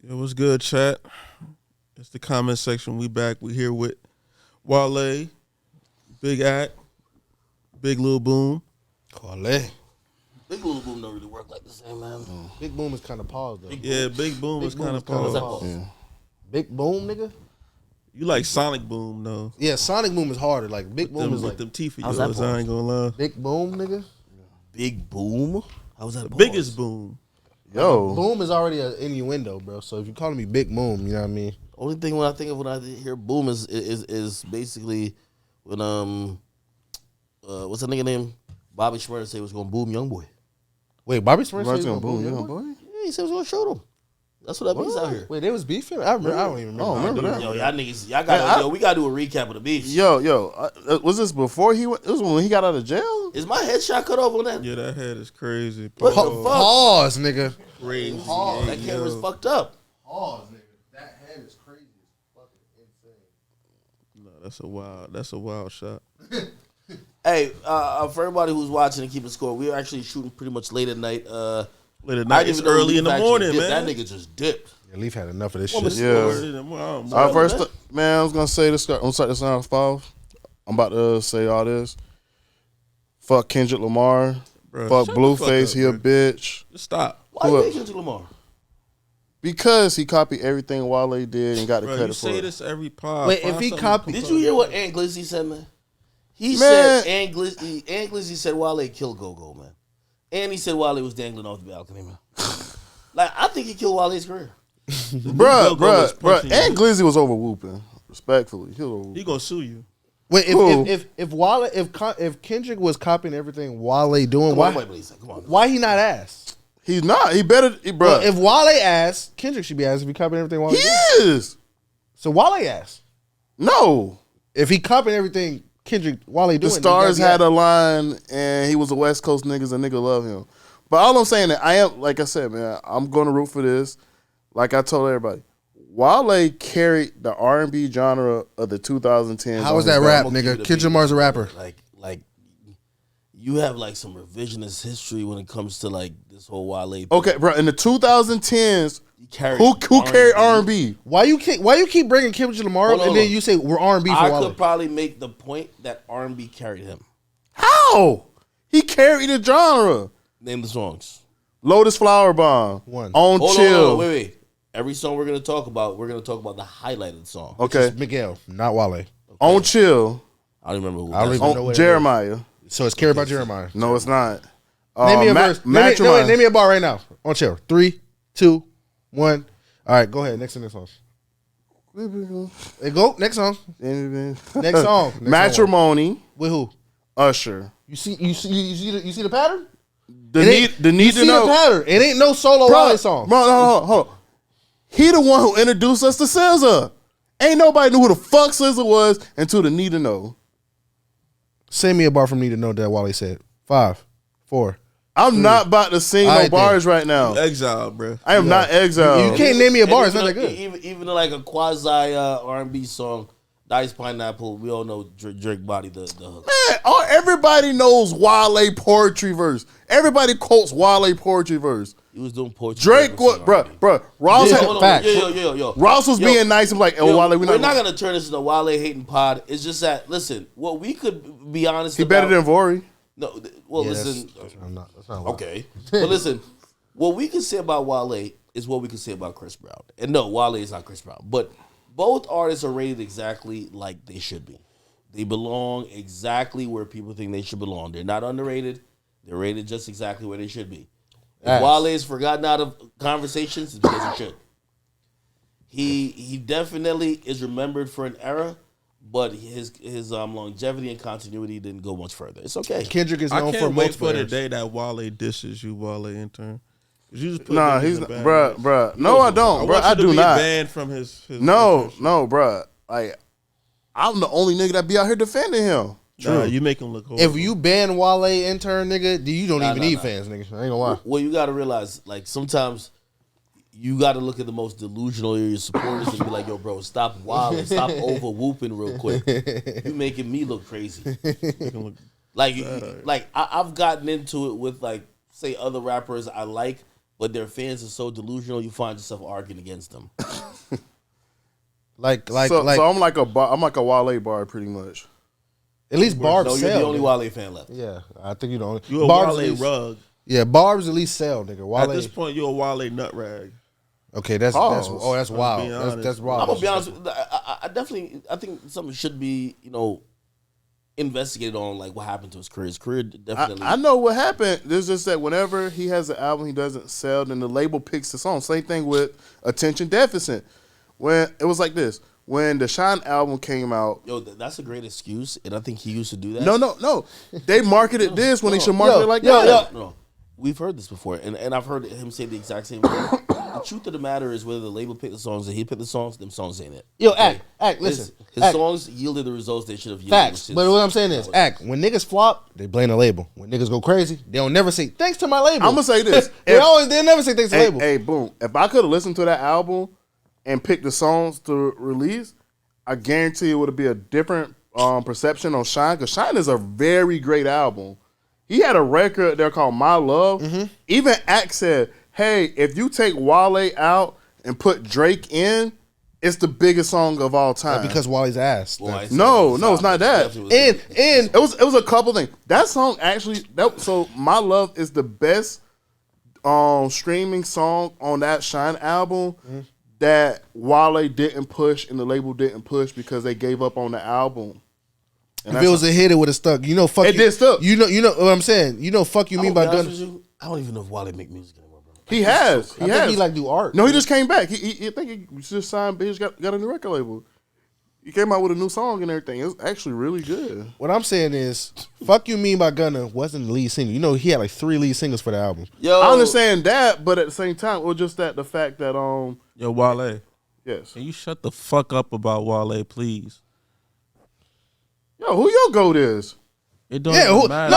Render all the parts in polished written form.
It was good, chat. It's the comment section. We back. We here with Wale, Big Act, Big Lil Boom. Wale. Big Lil Boom don't really work like the same, man. Big Boom is kind of paused, though. Big Boom is kind of paused. Yeah. Big Boom, nigga? You like Sonic Boom, though. Yeah, Sonic Boom is harder. Like, Big Boom is like... them teeth of yours, I ain't gonna lie. Big Boom, nigga? Big Boom? How was that? The biggest boom. Yo. Boom is already an innuendo, bro. So if you're calling me Big Boom, you know what I mean? Only thing when I think of when I hear boom is basically when what's that nigga name? Bobby Shmurda said he was gonna boom YoungBoy. Wait, Bobby Shmurda said he was gonna boom YoungBoy? Yeah, he said he was gonna show them. That's what that means out here. Wait, they was beefing? I don't even remember. I don't remember that. Yo, y'all niggas, y'all we gotta do a recap of the beef. Yo, was this before he went? It was when he got out of jail? Is my headshot cut off on that? Yeah, that head is crazy. What the fuck? Pause, nigga. Crazy. Pause. That camera's fucked up. Pause, nigga. That head is crazy as fucking insane. No, that's a wild shot. Hey, for everybody who's watching and keeping score, we are actually shooting pretty much late at night. Late at night. It's early in the morning, man. That nigga just dipped. Yeah, Leaf had enough of this shit. Yeah. First, man, I was gonna say this. I'm gonna start this on 5. I'm about to say all this. Fuck Kendrick Lamar. Bruh, fuck Blueface. He a bitch. Just stop. Why you hate Kendrick Lamar? Because he copied everything Wale did and got the credit for it. You say this every pod. Wait, if he copied... Did you hear what Ant Glizzy said, man? He said Ant Glizzy said Wale killed Go-Go, man. And he said Wale was dangling off the balcony, man. Like, I think he killed Wale's career. Bruh. Ant Glizzy was over whooping. Respectfully. He gonna sue you. Wait, if Kendrick was copying everything Wale doing, why he not asked? He's not. He better, bruh. Well, if Wale asked, Kendrick should be asked if he copying everything Wale. He is. So Wale asked. No. If he copying everything Kendrick Wale doing, the Stars had a line, and he was a West Coast niggas, and nigga love him. But all I'm saying that I am, like I said, man, I'm gonna root for this. Like I told everybody, Wale carried the R&B genre of the 2010s. How was that rap, nigga? Kendrick Lamar's a rapper. Like, you have like some revisionist history when it comes to like this whole Wale thing. Okay, bro. In the 2010s, who carried R&B? Why you keep bringing Kendrick Lamar up and then you say we're R&B for Wale? I could probably make the point that R&B carried him. How? He carried the genre. Name the songs. Lotus Flower Bomb. One. Chill. On, wait. Every song we're gonna talk about the highlight of the song. Okay. Miguel, not Wale. Okay. On Chill. I don't remember who. I don't even know what Jeremiah. So it's carried by Jeremiah. No, it's not. Name me a verse. Name me a bar right now. On Chill. 3, 2, 1. All right, go ahead. Next song. Hey, go. Next song. Next song. Matrimony. With who? Usher. You see the pattern? The need to know. The pattern. It ain't no solo Wale song. Bro, no, hold on. He the one who introduced us to SZA. Ain't nobody knew who the fuck SZA was until the Need to Know. Send me a bar from Need to Know that Wale said. 5, 4. I'm 3. Not about to sing no bars right now. Exile, bro. I am not exiled. You can't name me a bar. It's not that good. Even like a quasi R&B song, Dice Pineapple. We all know Drake body the hook. Man, everybody knows Wale poetry verse. Everybody quotes Wale poetry verse. He was doing poetry. Drake, what, bro? Ross had facts. Yo. Ross was being nice and like, Wale, we're not gonna turn this into a Wale hating pod. It's just that, listen, what we could be honest. He better than Vori. No, well, listen. That's not okay, but listen, what we can say about Wale is what we can say about Chris Brown. And no, Wale is not Chris Brown, but both artists are rated exactly like they should be. They belong exactly where people think they should belong. They're not underrated. They're rated just exactly where they should be. If Wale is forgotten out of conversations, it's because he should. He definitely is remembered for an era, but his longevity and continuity didn't go much further. It's okay. Kendrick is known I can't for wait for the day that Wale disses you, Wale intern. You just nah, he's not, bruh. No, I don't, bruh. I do not. Banned from his no, bruh. Like, I'm the only nigga that be out here defending him. Nah, you make him look horrible. If you ban Wale intern, nigga, you don't even need fans, nigga. I ain't gonna lie. Well, you gotta realize, like, sometimes you gotta look at the most delusional of your supporters and be like, yo, bro, stop wilding, stop over whooping real quick. You making me look crazy. Like I've gotten into it with, like, say other rappers I like, but their fans are so delusional, you find yourself arguing against them. So I'm like a Wale bar pretty much. At least Barb's No, sell. you're the only nigga. Wale fan left. Yeah, I think you don't. You a Barb's Wale rug. Yeah, Barb's at least sell, nigga. Wale. At this point, you're a Wale nut rag. Okay, that's Pause. that's wild. being That's honest. wild. I'm gonna be honest. I think something should be, investigated on, like what happened to his career. His career definitely. I know what happened. There's just that whenever he has an album he doesn't sell, then the label picks the song. Same thing with Attention Deficit. When it was like this, when the Shine album came out. Yo, that's a great excuse, and I think he used to do that. No. They marketed this when they should market it like that. No. We've heard this before, and I've heard him say the exact same thing. The truth of the matter is, whether the label picked the songs or he picked the songs, them songs ain't it. Yo, act, listen. His songs yielded the results they should have yielded. Facts. But what I'm saying is, when niggas flop, they blame the label. When niggas go crazy, they don't never say thanks to my label. I'm gonna say this. They'll never say thanks to the label. Hey, boom. If I could have listened to that album and picked the songs to release, I guarantee it would be a different perception on Shine, because Shine is a very great album. He had a record there called My Love. Mm-hmm. Even Act said, hey, if you take Wale out and put Drake in, it's the biggest song of all time. Because Wally's ass. No, it's not that. And it was a couple things. That song actually, so My Love is the best streaming song on that Shine album that Wale didn't push and the label didn't push because they gave up on the album. And if it was a hit, it would have stuck. Fuck it you. Did stuck. You know what I'm saying. Fuck you mean by gun. I don't even know if Wale make music anymore, bro. He has. I think he like do art. No, he just came back. He think he just signed. He just got a new record label. He came out with a new song and everything. It was actually really good. What I'm saying is, fuck you mean by Gunna wasn't the lead single. He had like 3 lead singles for the album. Yo, I understand that, but at the same time, it was just the fact that Yo, Wale. Yes. Can you shut the fuck up about Wale, please? Yo, who your GOAT is? It don't Yeah, even matter.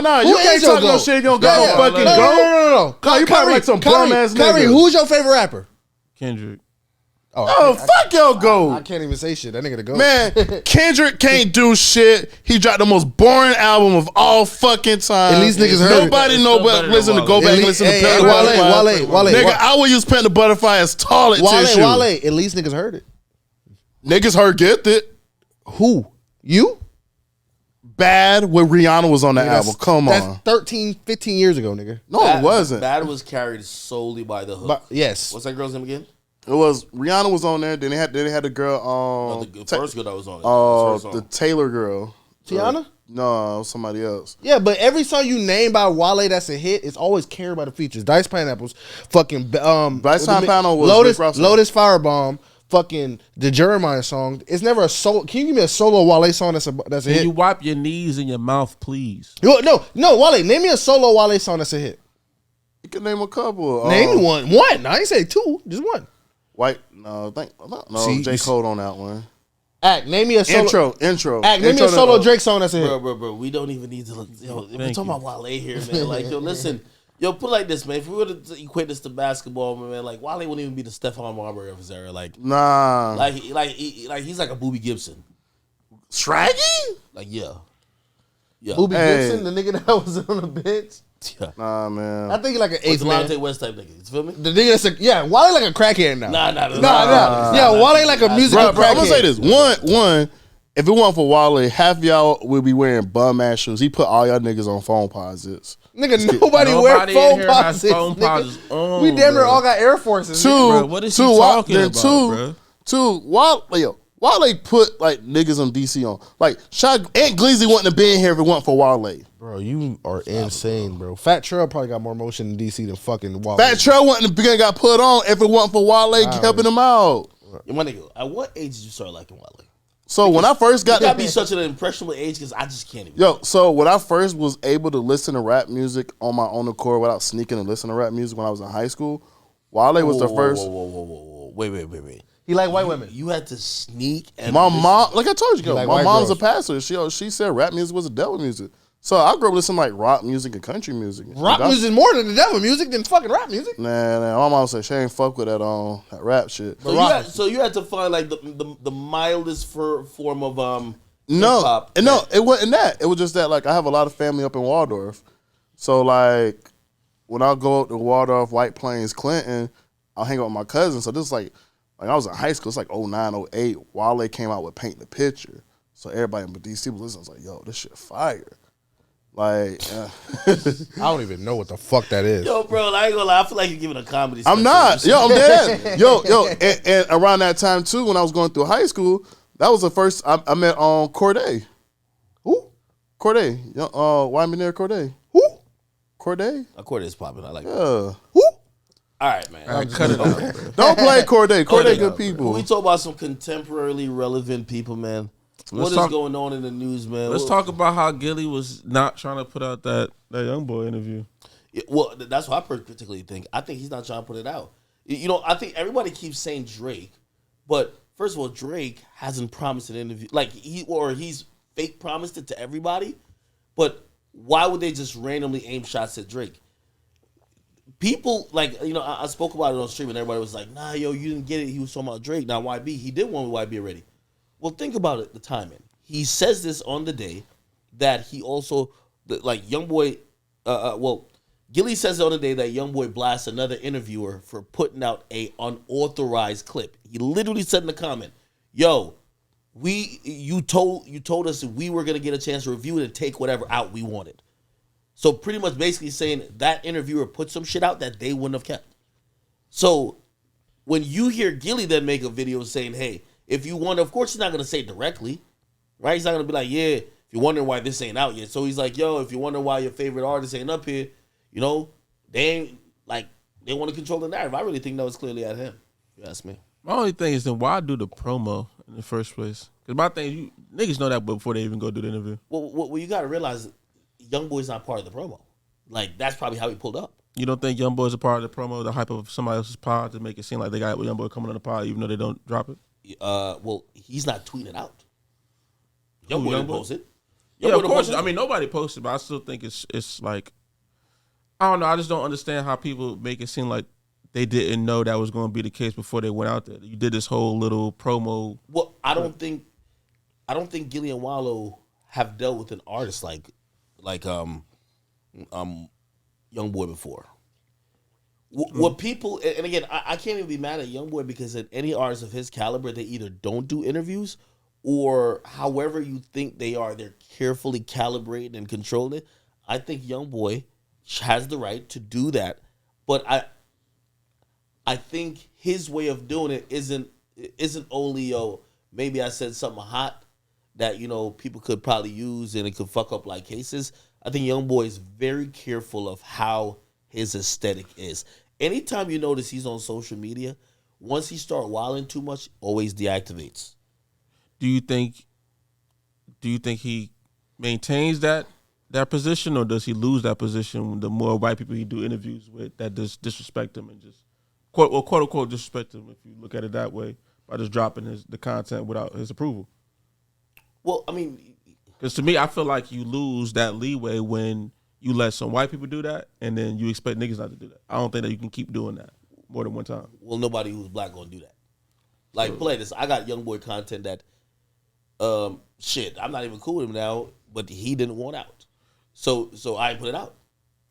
No. Who You can't is your talk no GOAT? shit. You don't got no fucking GOAT. No. No, you probably like some bum ass Kyrie, nigga. who's your favorite rapper? Kendrick. Oh, fuck your I GOAT. can't even say shit. That nigga the GOAT. Man, Kendrick can't do shit. He dropped the most boring album of all fucking time. At least niggas heard it. Nobody It's know still but better listen than to go Wale. back At and least- listen to hey, Pimp the Butterfly. Wale. Nigga, I will use Pimp the Butterfly as toilet tissue. Wale. At least niggas heard it. Niggas heard Get It. Who? You? Bad when Rihanna was on the album. Come That's on. 13, 15 years ago, nigga. No, it wasn't. Bad was carried solely by the hook. But yes. What's that girl's name again? It was Rihanna was on there. Then they had the girl The first girl that was on it. the Taylor girl. Tiana? No, it was somebody else. Yeah, but every song you name by Wale that's a hit, it's always carried by the features. Dice Pineapples, fucking Dice Pineapple was Rick Ross. Lotus Firebomb, fucking the Jeremiah song. It's never a solo. Can you give me a solo Wale song that's a Can hit? you wipe your knees in your mouth, please? No, Wale. Name me a solo Wale song that's a hit. You can name a couple. Name me one. One. I ain't say 2. Just one. White. See, J. Cole on that one. Act. Name me a solo Intro. Act. Name me a solo Drake song that's a hit. Bro, we don't even need to. We're Thank talking about Wale here, man. Like, yo, listen. Yo, put it like this, man. If we were to equate this to basketball, man, like Wale wouldn't even be the Stephon Marbury of his era. Like, Nah. he's like a Boobie Gibson. Scraggy? Like, yeah. Boobie Hey. Gibson, the nigga that was on the bench. Yeah. Nah, man. I think he like an It's eighth man. Delonte West type nigga. You feel me? The nigga that's Wale like a crackhead now. Nah. Yeah, Wale like a musical Bro, crackhead. I'm gonna say this. One, if it wasn't for Wale, half y'all would be wearing bum ass shoes. He put all y'all niggas on phone posits. Nigga, nobody wear Nobody in phone here has posits. phone posits on, We damn near bro. all got Air Forces. Two, nigga. Bro, what is he talking about, bro? Wale put like niggas on DC on. Like Aunt Gleazy wouldn't have been here if it wasn't for Wale. Bro, you are insane, bro. Fat Trail probably got more motion in DC than fucking Wale. Fat Trail wouldn't have got put on if it wasn't for Wale helping him out. Yo, my nigga, at what age did you start liking Wale? So when I first got You gotta be such an impressionable age because I just can't even. so when I first was able to listen to rap music on my own accord without sneaking and listening to rap music when I was in high school, Wale was the first. Whoa. Wait. He like white women. You had to sneak and My mom, like I told you, like my white mom's girls. a pastor. She said rap music was the devil music. So I grew up listening to like rock music and country music. Rock music is more than the devil music than fucking rap music. Nah. My mom said she ain't fuck with that rap shit. So you had to find like the mildest form of No, hip-hop. it wasn't that. It was just that like I have a lot of family up in Waldorf, so like when I go up to Waldorf, White Plains, Clinton, I'll hang out with my cousins. So this is like I was in high school. It's like 09, 08. Wale came out with Paint the Picture. So everybody in DC was listening. I was like, yo, this shit fire. Like, I don't even know what the fuck that is. Yo, bro, I ain't gonna lie. I feel like you're giving a comedy. I'm not. Yo, I'm dead. Yo, and around that time too, when I was going through high school, that was the first I met Corday. Who? Corday. Why millionaire Corday? Who? Corday? Corday's popping. I like that. Yeah. Who? All right, man. All right, cut it out. Don't play Corday. Corday Okay. good people. We talk about some contemporarily relevant people, man. What is going on in the news, man? Let's talk about how Gilly was not trying to put out that YoungBoy interview. Yeah, well, that's what I particularly think. I think he's not trying to put it out. You know, I think everybody keeps saying Drake, but first of all, Drake hasn't promised an interview. Like, he's fake promised it to everybody, but why would they just randomly aim shots at Drake? People, like, you know, I spoke about it on stream and everybody was like, nah, yo, you didn't get it. He was talking about Drake. Now, YB, he did one with YB already. Well, think about it, the timing. He says this on the day that he also, like, YoungBoy, Gilly says it on the day that YoungBoy blasts another interviewer for putting out a unauthorized clip. He literally said in the comment, yo, you told us that we were going to get a chance to review it and take whatever out we wanted. So pretty much basically saying that interviewer put some shit out that they wouldn't have kept. So when you hear Gilly then make a video saying, hey, if you wonder, of course he's not going to say it directly, right? He's not going to be like, yeah, if you're wondering why this ain't out yet. So he's like, yo, if you're wondering why your favorite artist ain't up here, you know, they want to control the narrative. I really think that was clearly at him, if you ask me. My only thing is then why do the promo in the first place? Because my thing, niggas know that before they even go do the interview. Well, you got to realize YoungBoy's not part of the promo. Like, that's probably how he pulled up. You don't think YoungBoy's a part of the promo, the hype of somebody else's pod to make it seem like they got YoungBoy coming on the pod even though they don't drop it? Well, he's not tweeting it out. YoungBoy didn't post it. Yeah, of course. I mean, nobody posted, but I still think it's like, I don't know. I just don't understand how people make it seem like they didn't know that was going to be the case before they went out there. You did this whole little promo. Well, I don't think Gilly and Wallow have dealt with an artist like YoungBoy before. What people, and again, I can't even be mad at YoungBoy because at any artist of his caliber, they either don't do interviews or however you think they are, they're carefully calibrating and controlling it. I think YoungBoy has the right to do that, but I think his way of doing it isn't only, maybe I said something hot that, you know, people could probably use and it could fuck up like cases. I think YoungBoy is very careful of how his aesthetic is. Anytime you notice he's on social media, once he start wilding too much, always deactivates. Do you think he maintains that position, or does he lose that position the more white people he do interviews with that just disrespect him and just quote unquote disrespect him, if you look at it that way, by just dropping the content without his approval? Well, I mean, because to me, I feel like you lose that leeway when you let some white people do that, and then you expect niggas not to do that. I don't think that you can keep doing that more than one time. Well, nobody who's black gonna do that. Like, play this. I got YoungBoy content that, I'm not even cool with him now, but he didn't want out, so I put it out.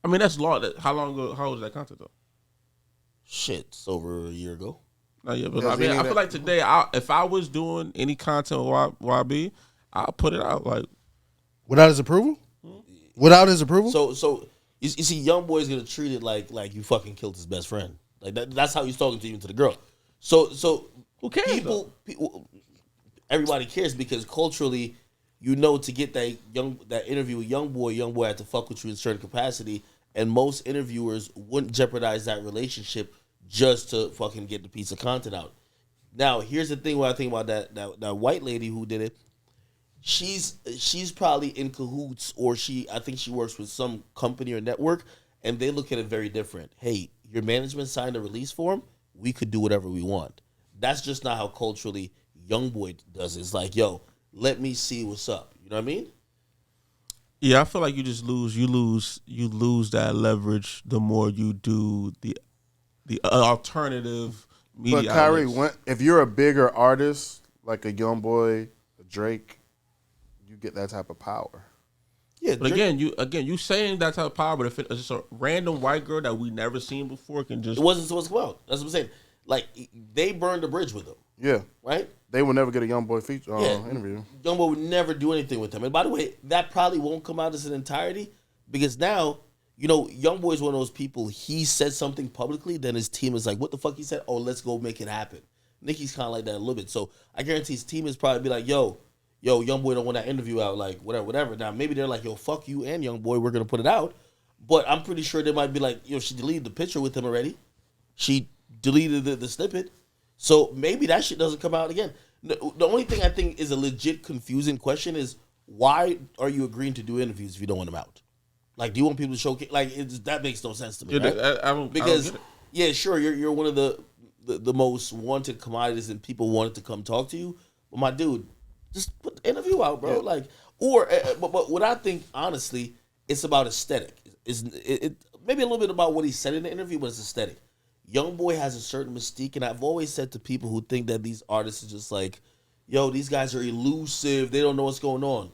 I mean, that's long. How long ago? How old is that content though? Shit, it's over a year ago. No, yeah, but I mean, I feel like today, if I was doing any content with YB, I'll put it out like without his approval. Without his approval. So you see, YoungBoy's gonna treat it like you fucking killed his best friend. Like that's how he's talking to even to the girl. So who cares? People, everybody cares because culturally, you know, to get that interview with YoungBoy had to fuck with you in a certain capacity, and most interviewers wouldn't jeopardize that relationship just to fucking get the piece of content out. Now, here's the thing: when I think about that white lady who did it, she's probably in cahoots, or I think she works with some company or network, and they look at it very different. Hey, your management signed a release form, we could do whatever we want. That's just not how culturally YoungBoy does it. It's like, yo, let me see what's up. You know what I mean? Yeah, I feel like you just lose that leverage the more you do the alternative media. But Kyrie, outlets. if you're a bigger artist like a YoungBoy, a Drake, you get that type of power. Yeah, But you saying that type of power, but if it's just a random white girl that we never seen before can just... It wasn't supposed to come out. That's what I'm saying. Like, they burned the bridge with him. Yeah. Right? They would never get a YoungBoy feature interview. YoungBoy would never do anything with him. And by the way, that probably won't come out as an entirety because now, YoungBoy is one of those people, he said something publicly, then his team is like, what the fuck he said? Oh, let's go make it happen. Nicki's kind of like that a little bit. So I guarantee his team is probably be like, yo, YoungBoy don't want that interview out, like, whatever. Now, maybe they're like, yo, fuck you and YoungBoy, we're going to put it out. But I'm pretty sure they might be like, she deleted the picture with him already. She deleted the snippet. So maybe that shit doesn't come out again. The only thing I think is a legit confusing question is, why are you agreeing to do interviews if you don't want them out? Like, do you want people to showcase? Like, that makes no sense to me, right? I don't because, get it. Sure, you're one of the most wanted commodities and people wanted to come talk to you. But my dude, just put the interview out, bro. Yeah. But what I think, honestly, it's about aesthetic. It maybe a little bit about what he said in the interview, but it's aesthetic. YoungBoy has a certain mystique, and I've always said to people who think that these artists are just like, yo, these guys are elusive, they don't know what's going on.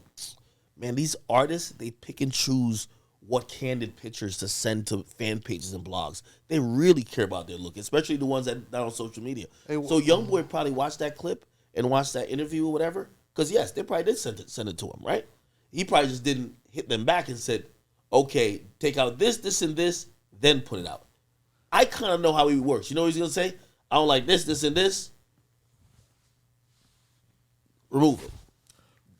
Man, these artists, they pick and choose what candid pictures to send to fan pages and blogs. They really care about their look, especially the ones that are on social media. So YoungBoy probably watched that clip and watched that interview or whatever, because yes, they probably did send it to him, right? He probably just didn't hit them back and said, okay, take out this, and this, then put it out. I kind of know how he works. You know what he's going to say? I don't like this, and this. Remove it.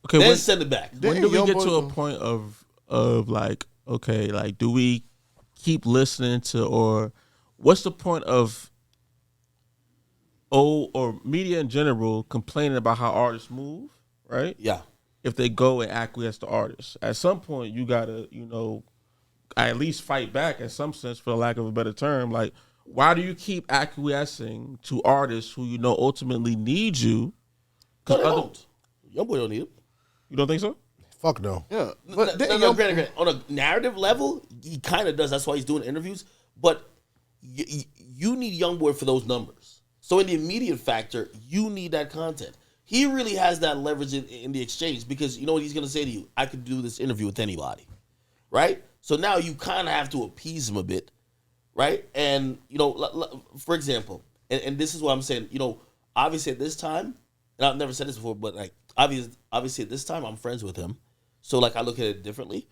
Okay, then send it back. When do we get to a point of like, okay, like, do we keep listening to, or what's the point of or media in general complaining about how artists move, right? Yeah. If they go and acquiesce to artists. At some point, you got to, at least fight back in some sense, for the lack of a better term. Like, why do you keep acquiescing to artists who ultimately need you? No, they don't. YoungBoy don't need him. You don't think so? Fuck no. Yeah. But granted. On a narrative level, he kind of does. That's why he's doing interviews. But you need YoungBoy for those numbers. So in the immediate factor, you need that content. He really has that leverage in the exchange because you know what he's going to say to you? I could do this interview with anybody, right? So now you kind of have to appease him a bit, right? And, for example, and this is what I'm saying, obviously at this time, and I've never said this before, but like, obviously at this time, I'm friends with him. So like, I look at it differently,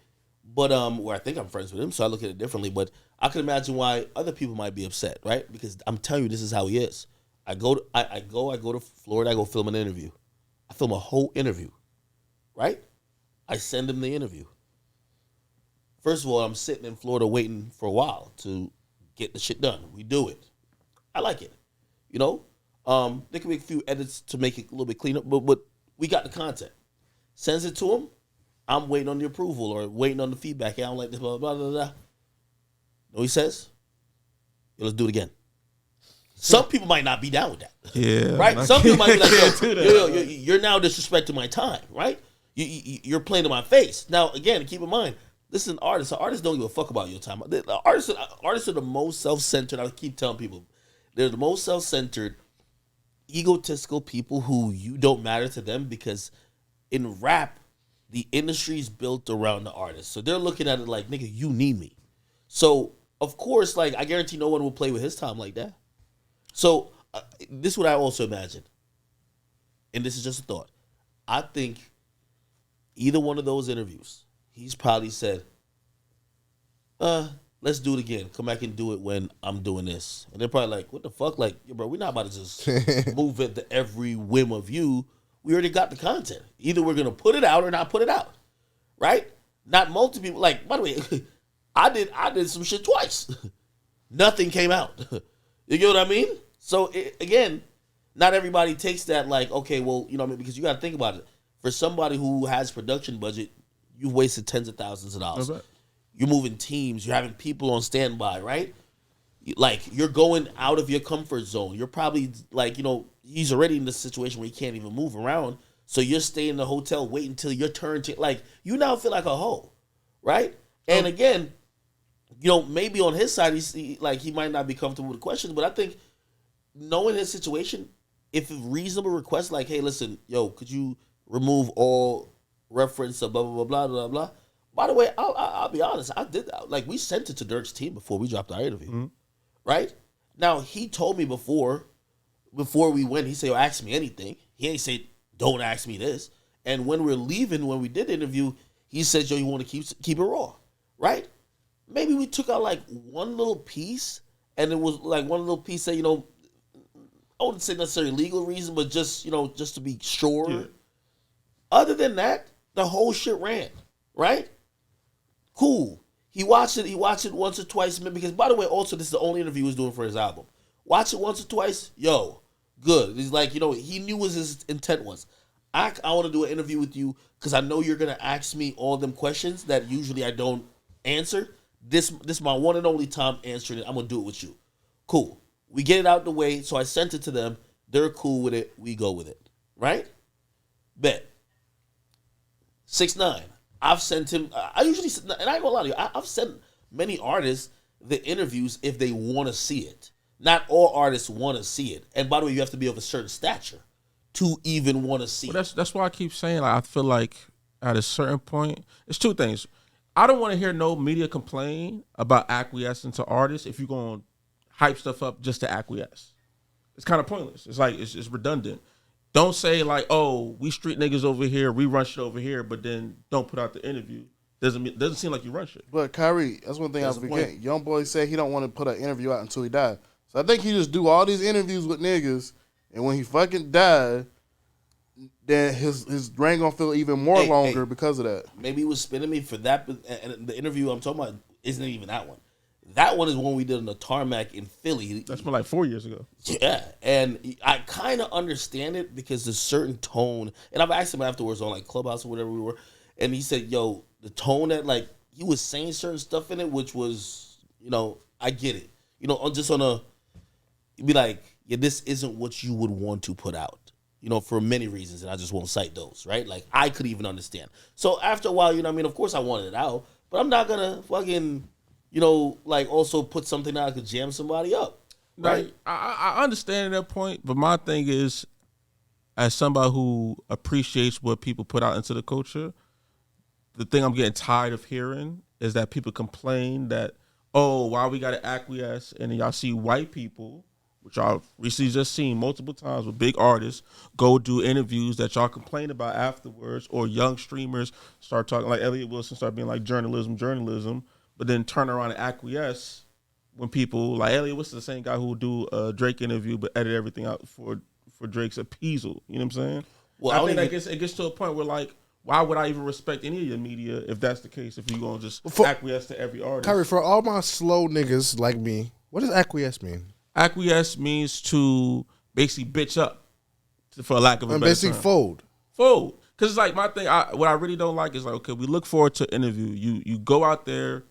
but, or I think I'm friends with him, so I look at it differently, but I can imagine why other people might be upset, right? Because I'm telling you, this is how he is. I go to Florida, I go film an interview. I film a whole interview, right? I send him the interview. First of all, I'm sitting in Florida waiting for a while to get the shit done. We do it. I like it. There can be a few edits to make it a little bit cleaner, but we got the content. Sends it to him. I'm waiting on the approval or waiting on the feedback. Hey, I don't like this, blah, blah, blah, blah. You know what he says? Yo, let's do it again. Some people might not be down with that. Yeah. Right? Some people might be like, yo, you're now disrespecting my time, right? You're playing to my face. Now, again, keep in mind, this is an artist. Artists don't give a fuck about your time. The artists are the most self-centered. I keep telling people, they're the most self-centered, egotistical people who you don't matter to them because in rap, the industry is built around the artist. So they're looking at it like, nigga, you need me. So, of course, like, I guarantee no one will play with his time like that. So, this is what I also imagine. And this is just a thought. I think either one of those interviews, he's probably said, let's do it again. Come back and do it when I'm doing this. And they're probably like, what the fuck? Like, bro, we're not about to just move at the every whim of you. We already got the content. Either we're going to put it out or not put it out. Right? Not multiple people. Like, by the way, I did some shit twice. Nothing came out. You get what I mean? So, again, not everybody takes that like, okay, well, you know what I mean? Because you got to think about it. For somebody who has production budget, you've wasted tens of thousands of dollars. Okay. You're moving teams. You're having people on standby, right? Like, you're going out of your comfort zone. You're probably, like, he's already in this situation where he can't even move around. So you're staying in the hotel waiting until your turn to, like, you now feel like a hoe, right? And again, maybe on his side, he might not be comfortable with the questions, but I think knowing his situation, if a reasonable request, like, hey, listen, yo, could you remove all reference of blah, blah, blah, blah, blah, blah. By the way, I'll be honest. I did that. Like, we sent it to Dirk's team before we dropped our interview, right? Now, he told me before we went, he said, "Yo, ask me anything." He ain't say, "Don't ask me this." And when we're leaving, when we did the interview, he said, "Yo, you want to keep it raw, right?" Maybe we took out like one little piece, and it was like one little piece that, I wouldn't say necessarily legal reason, but just, just to be sure. Yeah. Other than that, the whole shit ran, right? Cool. He watched it once or twice, because, by the way, also, this is the only interview he was doing for his album. Watch it once or twice, good. He's like, he knew what his intent was. I want to do an interview with you because I know you're going to ask me all them questions that usually I don't answer. This is my one and only time answering it. I'm going to do it with you. Cool. We get it out the way, so I sent it to them. They're cool with it. We go with it. Right? Bet. 6ix9ine. I've sent him, I usually, and I ain't gonna lie to you, I've sent many artists the interviews if they want to see it. Not all artists want to see it. And by the way, you have to be of a certain stature to even want to see it. That's why I keep saying, I feel like at a certain point, it's two things. I don't want to hear no media complain about acquiescing to artists if you're going to hype stuff up just to acquiesce. It's kind of pointless. It's like, it's redundant. Don't say like, "Oh, we street niggas over here, we run shit over here," but then don't put out the interview. Doesn't seem like you run shit. But Kyrie, that's one thing I forget. YoungBoy said he don't want to put an interview out until he died. So I think he just do all these interviews with niggas, and when he fucking died, then his reign gonna feel even more longer because of that. Maybe he was spinning me for that, and the interview I'm talking about isn't even that one. That one is one we did on the tarmac in Philly. That's been like 4 years ago. Yeah, and I kind of understand it because there's certain tone, and I've asked him afterwards on like Clubhouse or whatever we were, and he said, "Yo, the tone that like he was saying certain stuff in it, which was, I get it, just on a, be like, yeah, this isn't what you would want to put out, for many reasons, and I just won't cite those, right? Like I could even understand. So after a while, of course I wanted it out, but I'm not gonna fucking." Like also put something out that could jam somebody up. Right? Like, I understand that point, but my thing is, as somebody who appreciates what people put out into the culture, the thing I'm getting tired of hearing is that people complain that, "Oh, why we got to acquiesce?" And then y'all see white people, which y'all recently just seen multiple times with big artists, go do interviews that y'all complain about afterwards, or young streamers start talking, like Elliot Wilson start being like journalism, but then turn around and acquiesce when people like Elliot Wilson, the same guy who will do a Drake interview but edit everything out for Drake's appeasal. You know what I'm saying? Well, I think it gets to a point where like, why would I even respect any of your media if that's the case? If you're gonna just acquiesce to every artist. Kyrie, for all my slow niggas like me, what does acquiesce mean? Acquiesce means to basically bitch up, for a lack of a better basically term. Fold. Because it's like my thing. What I really don't like is like, okay, we look forward to interview. You go out there,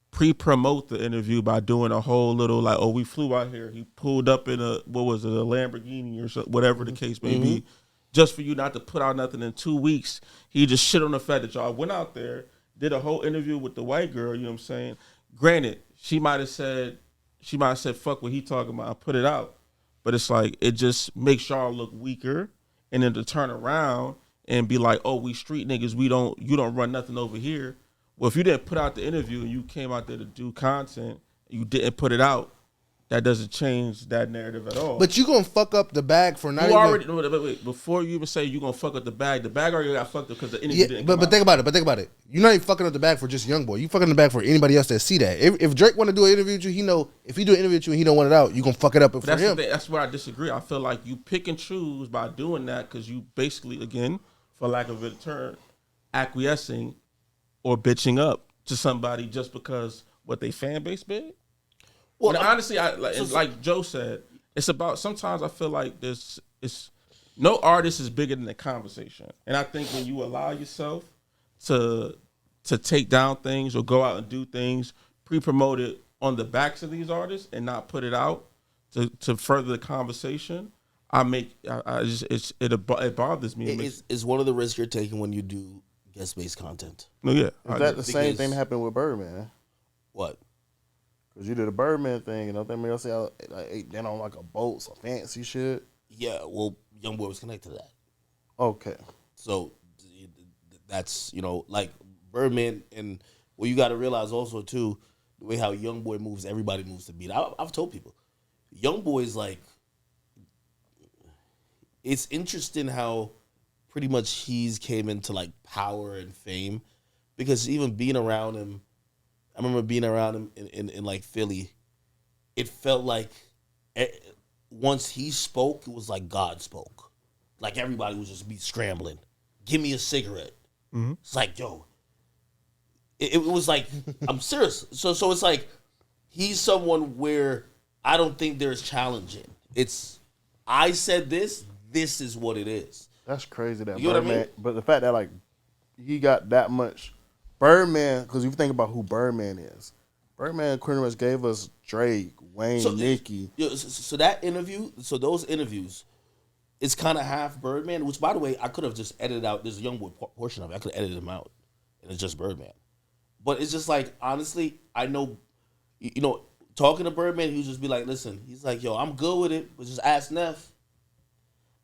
pre-promote the interview by doing a whole little like, "Oh, we flew out here. He pulled up in a Lamborghini or something, whatever the case may be, just for you not to put out nothing in 2 weeks." He just shit on the fact that y'all went out there, did a whole interview with the white girl. You know what I'm saying? Granted, she might have said, "Fuck what he talking about," I put it out, but it's like it just makes y'all look weaker, and then to turn around and be like, "Oh, we street niggas. You don't run nothing over here." Well, if you didn't put out the interview and you came out there to do content, you didn't put it out, that doesn't change that narrative at all. But you gonna fuck up the bag for not wait, before you even say you gonna fuck up the bag already got fucked up because the interview didn't come but think about it. You're not even fucking up the bag for just YoungBoy. You fucking the bag for anybody else that see that. If Drake want to do an interview with you, he know if he do an interview with you and he don't want it out, you gonna fuck it up for him. That's where I disagree. I feel like you pick and choose by doing that because you basically, again, for lack of a term, acquiescing or bitching up to somebody just because what they fan base big. Well, and honestly, like Joe said, it's about, sometimes I feel like no artist is bigger than the conversation. And I think when you allow yourself to take down things or go out and do things, pre-promote it on the backs of these artists and not put it out to further the conversation, it bothers me. It's one of the risks you're taking when you do guest-based content. No, yeah. Is that the same thing that happened with Birdman? What? Because you did a Birdman thing, and I think else like then on like a boat, some fancy shit. Yeah, well, YoungBoy was connected to that. Okay. So that's, like Birdman, and what you got to realize also too, the way how YoungBoy moves, everybody moves to beat. I've told people, YoungBoy is like, it's interesting how pretty much he's came into like power and fame, because even being around him, I remember being around him in like Philly, it felt like once he spoke, it was like God spoke. Like everybody would just be scrambling. Give me a cigarette. Mm-hmm. It's like, yo, it was like, I'm serious. So it's like, he's someone where I don't think there's challenging. It's, I said this is what it is. That's crazy that you know Birdman, what I mean? But the fact that like he got that much Birdman, because you think about who Birdman is. Birdman pretty much gave us Drake, Wayne, Nicki. So that interview, so those interviews, it's kind of half Birdman, which by the way, I could have just edited out. There's a YoungBoy portion of it. I could have edited him out, and it's just Birdman. But it's just like, honestly, I know, you know, talking to Birdman, he would just be like, listen, he's like, yo, I'm good with it, but just ask Neff.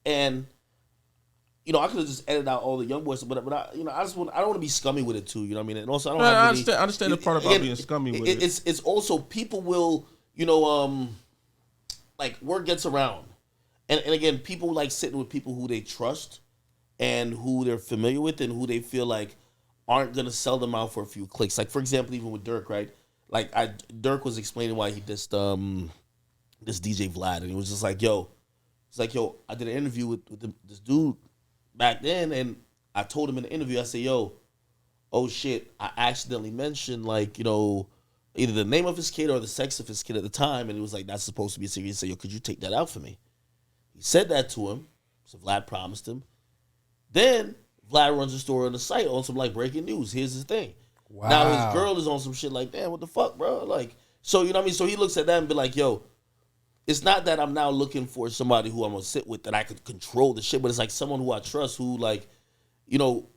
And, you know, I could have just edited out all the YoungBoy stuff, but I, you know, I don't want to be scummy with it too. You know what I mean? And also, I understand the part about being scummy with it. It's also, people will, you know, like, word gets around. And again, people like sitting with people who they trust and who they're familiar with and who they feel like aren't going to sell them out for a few clicks. Like, for example, even with Dirk, right? Like, Dirk was explaining why he dissed this DJ Vlad, and he was just like, yo, it's like, yo, I did an interview with this dude back then, and I told him in the interview, I said, yo, oh shit, I accidentally mentioned, like, you know, either the name of his kid or the sex of his kid at the time, and he was like, that's supposed to be a secret. He said, yo, could you take that out for me? He said that to him, so Vlad promised him. Then Vlad runs a story on the site on some like breaking news. Here's his thing. Wow. Now his girl is on some shit like, damn, what the fuck, bro? Like, so you know what I mean? So he looks at that and be like, yo, it's not that I'm now looking for somebody who I'm gonna sit with that I could control the shit, but it's like someone who I trust who, like, you know,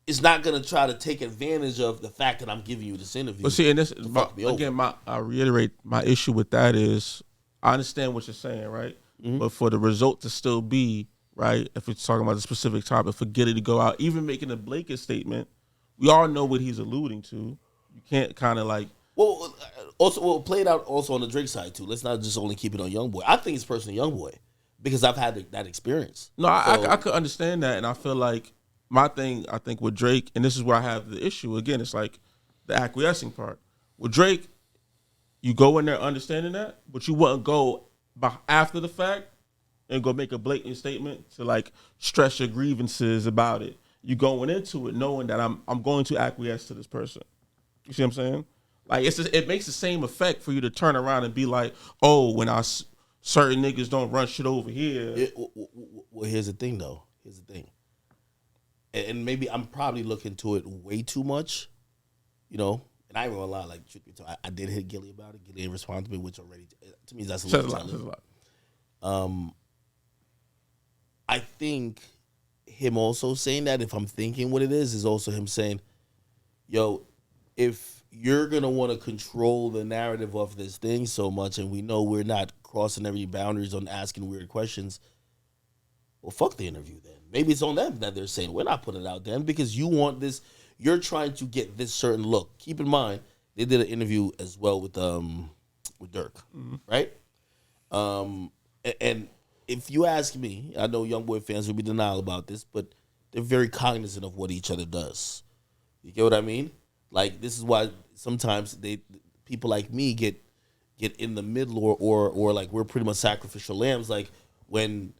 is not gonna try to take advantage of the fact that I'm giving you this interview. But see, and this again, I reiterate my issue with that is, I understand what you're saying, right? Mm-hmm. But for the result to still be, right, if it's talking about a specific topic, for Gilly to go out, even making a blanket statement, we all know what he's alluding to. You can't kind of like... Well, also, we'll play it out also on the Drake side, too. Let's not just only keep it on YoungBoy. I think it's personally YoungBoy because I've had that experience. No, I could understand that, and I feel like my thing, I think, with Drake, and this is where I have the issue, again, it's like the acquiescing part. With Drake, you go in there understanding that, but you wouldn't go after the fact and go make a blatant statement to like stress your grievances about it. You going into it knowing that I'm going to acquiesce to this person. You see what I'm saying? Like it makes the same effect for you to turn around and be like, oh, when certain niggas don't run shit over here. Well, here's the thing though. Here's the thing. And maybe I'm probably looking to it way too much, you know. And I ain't gonna lie, like, truth be told, I did hit Gilly about it. Gilly responded to me, which already, to me, that's a lot. I think him also saying that, if I'm thinking what it is also him saying, yo, if you're gonna want to control the narrative of this thing so much, and we know we're not crossing every boundaries on asking weird questions, well, fuck the interview then. Maybe it's on them that they're saying, we're not putting it out then because you want this. You're trying to get this certain look. Keep in mind, they did an interview as well with Dirk, mm-hmm. right? And if you ask me, I know YoungBoy fans will be denial about this, but they're very cognizant of what each other does. You get what I mean? Like, this is why sometimes people like me get in the middle or like we're pretty much sacrificial lambs. Like when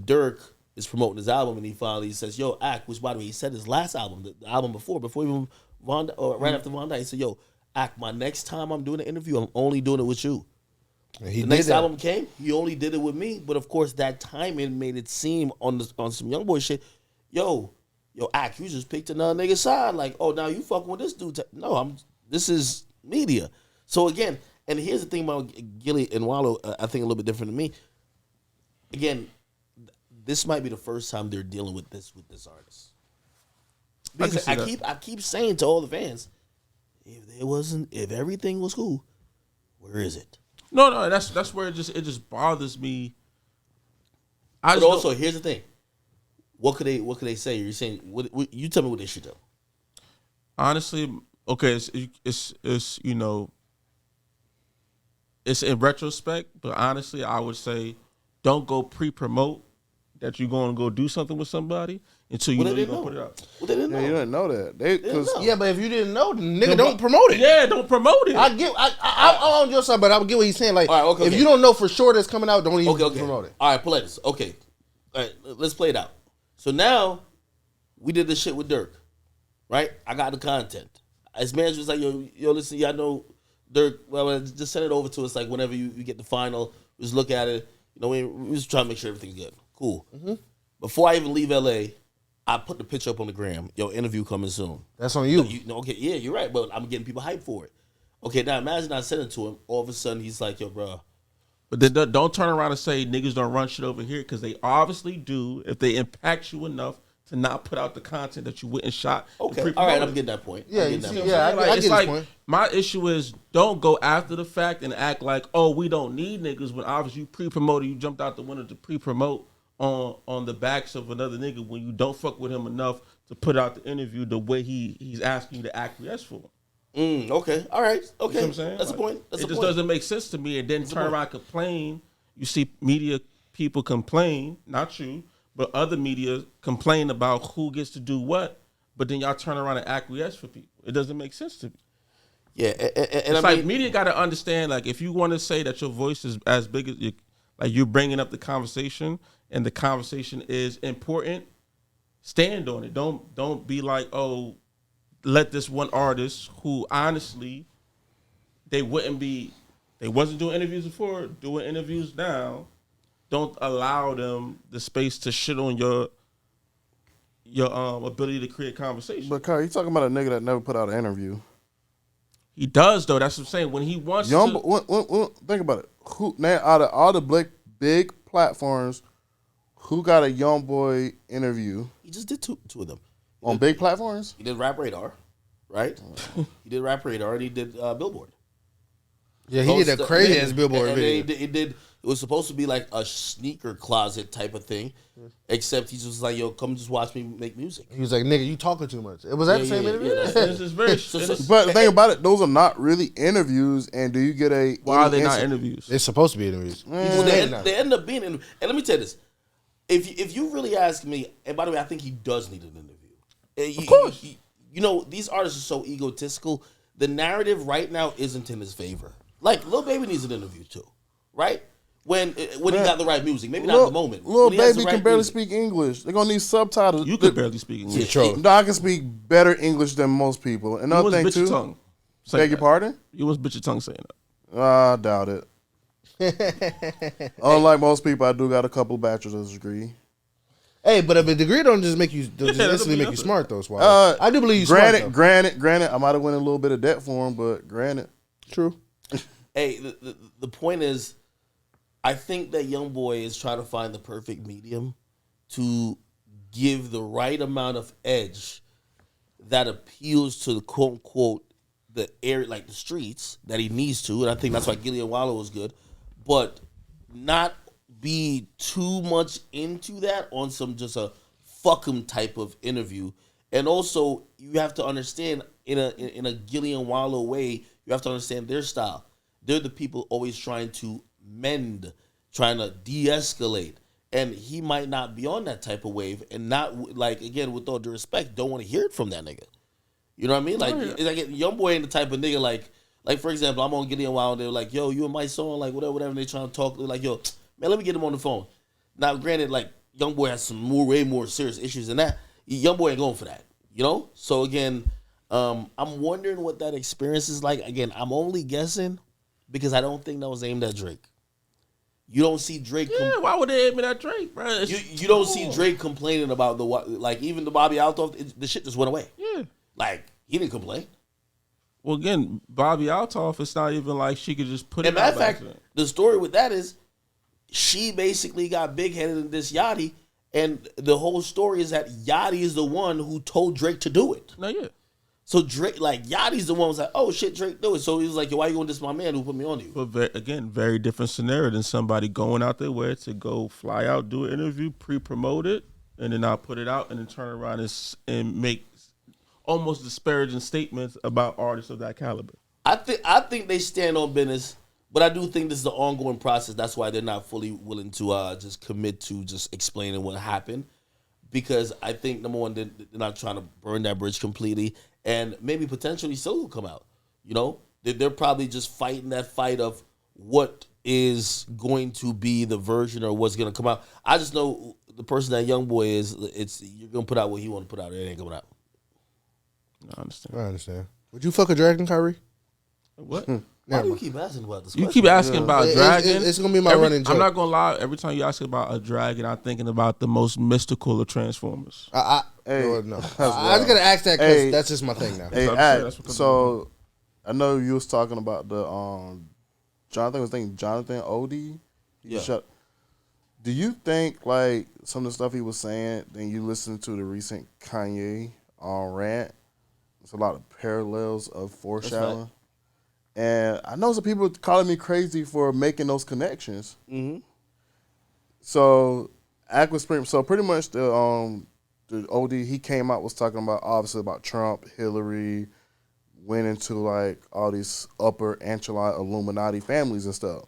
Dirk is promoting his album and he finally says, yo, Act, which by the way, he said his last album, the album before even right after Von Dyke, he said, yo, Act, my next time I'm doing an interview, I'm only doing it with you. The next album came, he only did it with me, but of course that timing made it seem on some YoungBoy shit, yo, Act, you just picked another nigga's side, like, oh, now you fucking with this dude. No, this is media. So again, and here's the thing about Gilly and Wallow, I think a little bit different than me. Again, this might be the first time they're dealing with this artist. Because I keep saying to all the fans, if everything was cool, where is it? No, that's where it just bothers me. But also, here's the thing. What could they say? You're saying what you tell me what they should do. Honestly, okay, it's you know, it's in retrospect, but honestly, I would say don't go pre-promote that you're going to go do something with somebody until you know you're going to put it out. Well, they didn't know. You didn't know that. Yeah, but if you didn't know, the nigga don't promote it. Yeah, don't promote it. I'm on your side, but I get what he's saying. Like, All right, okay, if you don't know for sure that's coming out, don't even promote it. All right, play this. Okay. All right, let's play it out. So now, we did this shit with Dirk, right? I got the content. As manager was like, yo, listen, y'all know Dirk, well, just send it over to us, like, whenever you get the final, just look at it. You know, we just try to make sure everything's good. Cool. Mm-hmm. Before I even leave LA, I put the picture up on the gram. Yo, interview coming soon. That's on you. Okay, yeah, you're right, but I'm getting people hyped for it. Okay, now imagine I send it to him. All of a sudden, he's like, yo, bro. But then don't turn around and say niggas don't run shit over here, because they obviously do if they impact you enough to not put out the content that you went and shot. Okay, all right, I'm getting that point. Yeah, I get it's his like point. My issue is don't go after the fact and act like, oh, we don't need niggas when obviously you pre-promoted, you jumped out the window to pre-promote on the backs of another nigga when you don't fuck with him enough to put out the interview the way he's asking you to acquiesce for. Okay, all right, okay. You know what I'm saying? That's a point. It just doesn't make sense to me. And then turn around and complain. You see media people complain, not you, but other media complain about who gets to do what. But then y'all turn around and acquiesce for people. It doesn't make sense to me. Yeah, it's like media got to understand. Like, if you want to say that your voice is as big as you, like you're bringing up the conversation, and the conversation is important, stand on it. Don't be like, oh, let this one artist who honestly they wasn't doing interviews before, doing interviews now. Don't allow them the space to shit on your ability to create conversation. But Kyle, you talking about a nigga that never put out an interview? He does though. That's what I'm saying. When he wants to think about it. Who now out of all the big platforms, who got a YoungBoy interview? He just did two of them on big platforms. He did Rap Radar, right? He did Rap Radar, and he did Billboard. Yeah, he did a crazy ass Billboard video. It was supposed to be like a sneaker closet type of thing, except he just like, yo, come just watch me make music. He was like, nigga, you talking too much. Was that the same interview? But the thing about it, those are not really interviews. And do you get a... Why are they not interviews? They're supposed to be interviews. Well, they end up being interviews. And let me tell you this. If you really ask me, and by the way, I think he does need an interview. Of course. You know, these artists are so egotistical. The narrative right now isn't in his favor. Like, Lil Baby needs an interview too, right? When he got the right music, maybe not at the moment. Lil Baby can barely speak English. They're gonna need subtitles. You can barely speak English. No, I can speak better English than most people. Another thing too. Tongue beg your pardon? You was bitch your tongue saying that. I doubt it. Unlike most people, I do got a couple bachelor's degree. Hey, but a degree don't just make you necessarily make you smart though. I do believe you smart. Granted, I might have went in a little bit of debt for him, but granted, true. Hey, the point is, I think that YoungBoy is trying to find the perfect medium to give the right amount of edge that appeals to the quote unquote the area, like the streets that he needs to, and I think that's why Gilly and Wallow was good, but not be too much into that on some just a fuck 'em type of interview. And also, you have to understand in a Gilly and Wallow way, you have to understand their style. They're the people always trying to mend, trying to de-escalate. And he might not be on that type of wave and not, like, again, with all due respect, don't want to hear it from that nigga. You know what I mean? Like, YoungBoy ain't the type of nigga, like for example, I'm on Gilly and Wild, and they're like, yo, you and my song, like, whatever, and they trying to talk, they're like, yo, man, let me get him on the phone. Now, granted, like, YoungBoy has some way more serious issues than that. YoungBoy ain't going for that, you know? So, again, I'm wondering what that experience is like. Again, I'm only guessing, because I don't think that was aimed at Drake. You don't see Drake. Why would they aim it at Drake, bro? You don't see Drake complaining about even the Bobby Altoff. The shit just went away. Yeah, like he didn't complain. Well, again, Bobby Altoff, it's not even like she could just put it. And matter of fact, the story with that is she basically got big headed in this Yachty, and the whole story is that Yachty is the one who told Drake to do it. No, yeah. So Drake, like Yachty's the one who was like, oh shit, Drake do it. So he was like, yo, why you going to diss my man who put me on you? But again, very different scenario than somebody going out their way to go fly out, do an interview, pre-promote it, and then I'll put it out and then turn around and make almost disparaging statements about artists of that caliber. I think they stand on business, but I do think this is an ongoing process. That's why they're not fully willing to just commit to just explaining what happened, because I think number one, they're not trying to burn that bridge completely, and maybe potentially so will come out. You know, they're probably just fighting that fight of what is going to be the version or what's going to come out. I just know the person that YoungBoy is. You're gonna put out what he want to put out. It ain't coming out. I understand. Would you fuck a dragon, Kyrie? What? Why do you keep asking about this? You keep asking about dragon. It's gonna be my running joke. I'm not gonna lie. Every time you ask about a dragon, I'm thinking about the most mystical of Transformers. No. I was gonna ask that because that's just my thing now. Hey, so I know you was talking about the Jonathan Odie. Yeah. Do you think like some of the stuff he was saying? Then you listen to the recent Kanye rant. There's a lot of parallels of foreshadowing. And I know some people calling me crazy for making those connections. Mm-hmm. So, so pretty much the OD he came out was talking about obviously about Trump, Hillary, went into like all these upper echelon Illuminati families and stuff.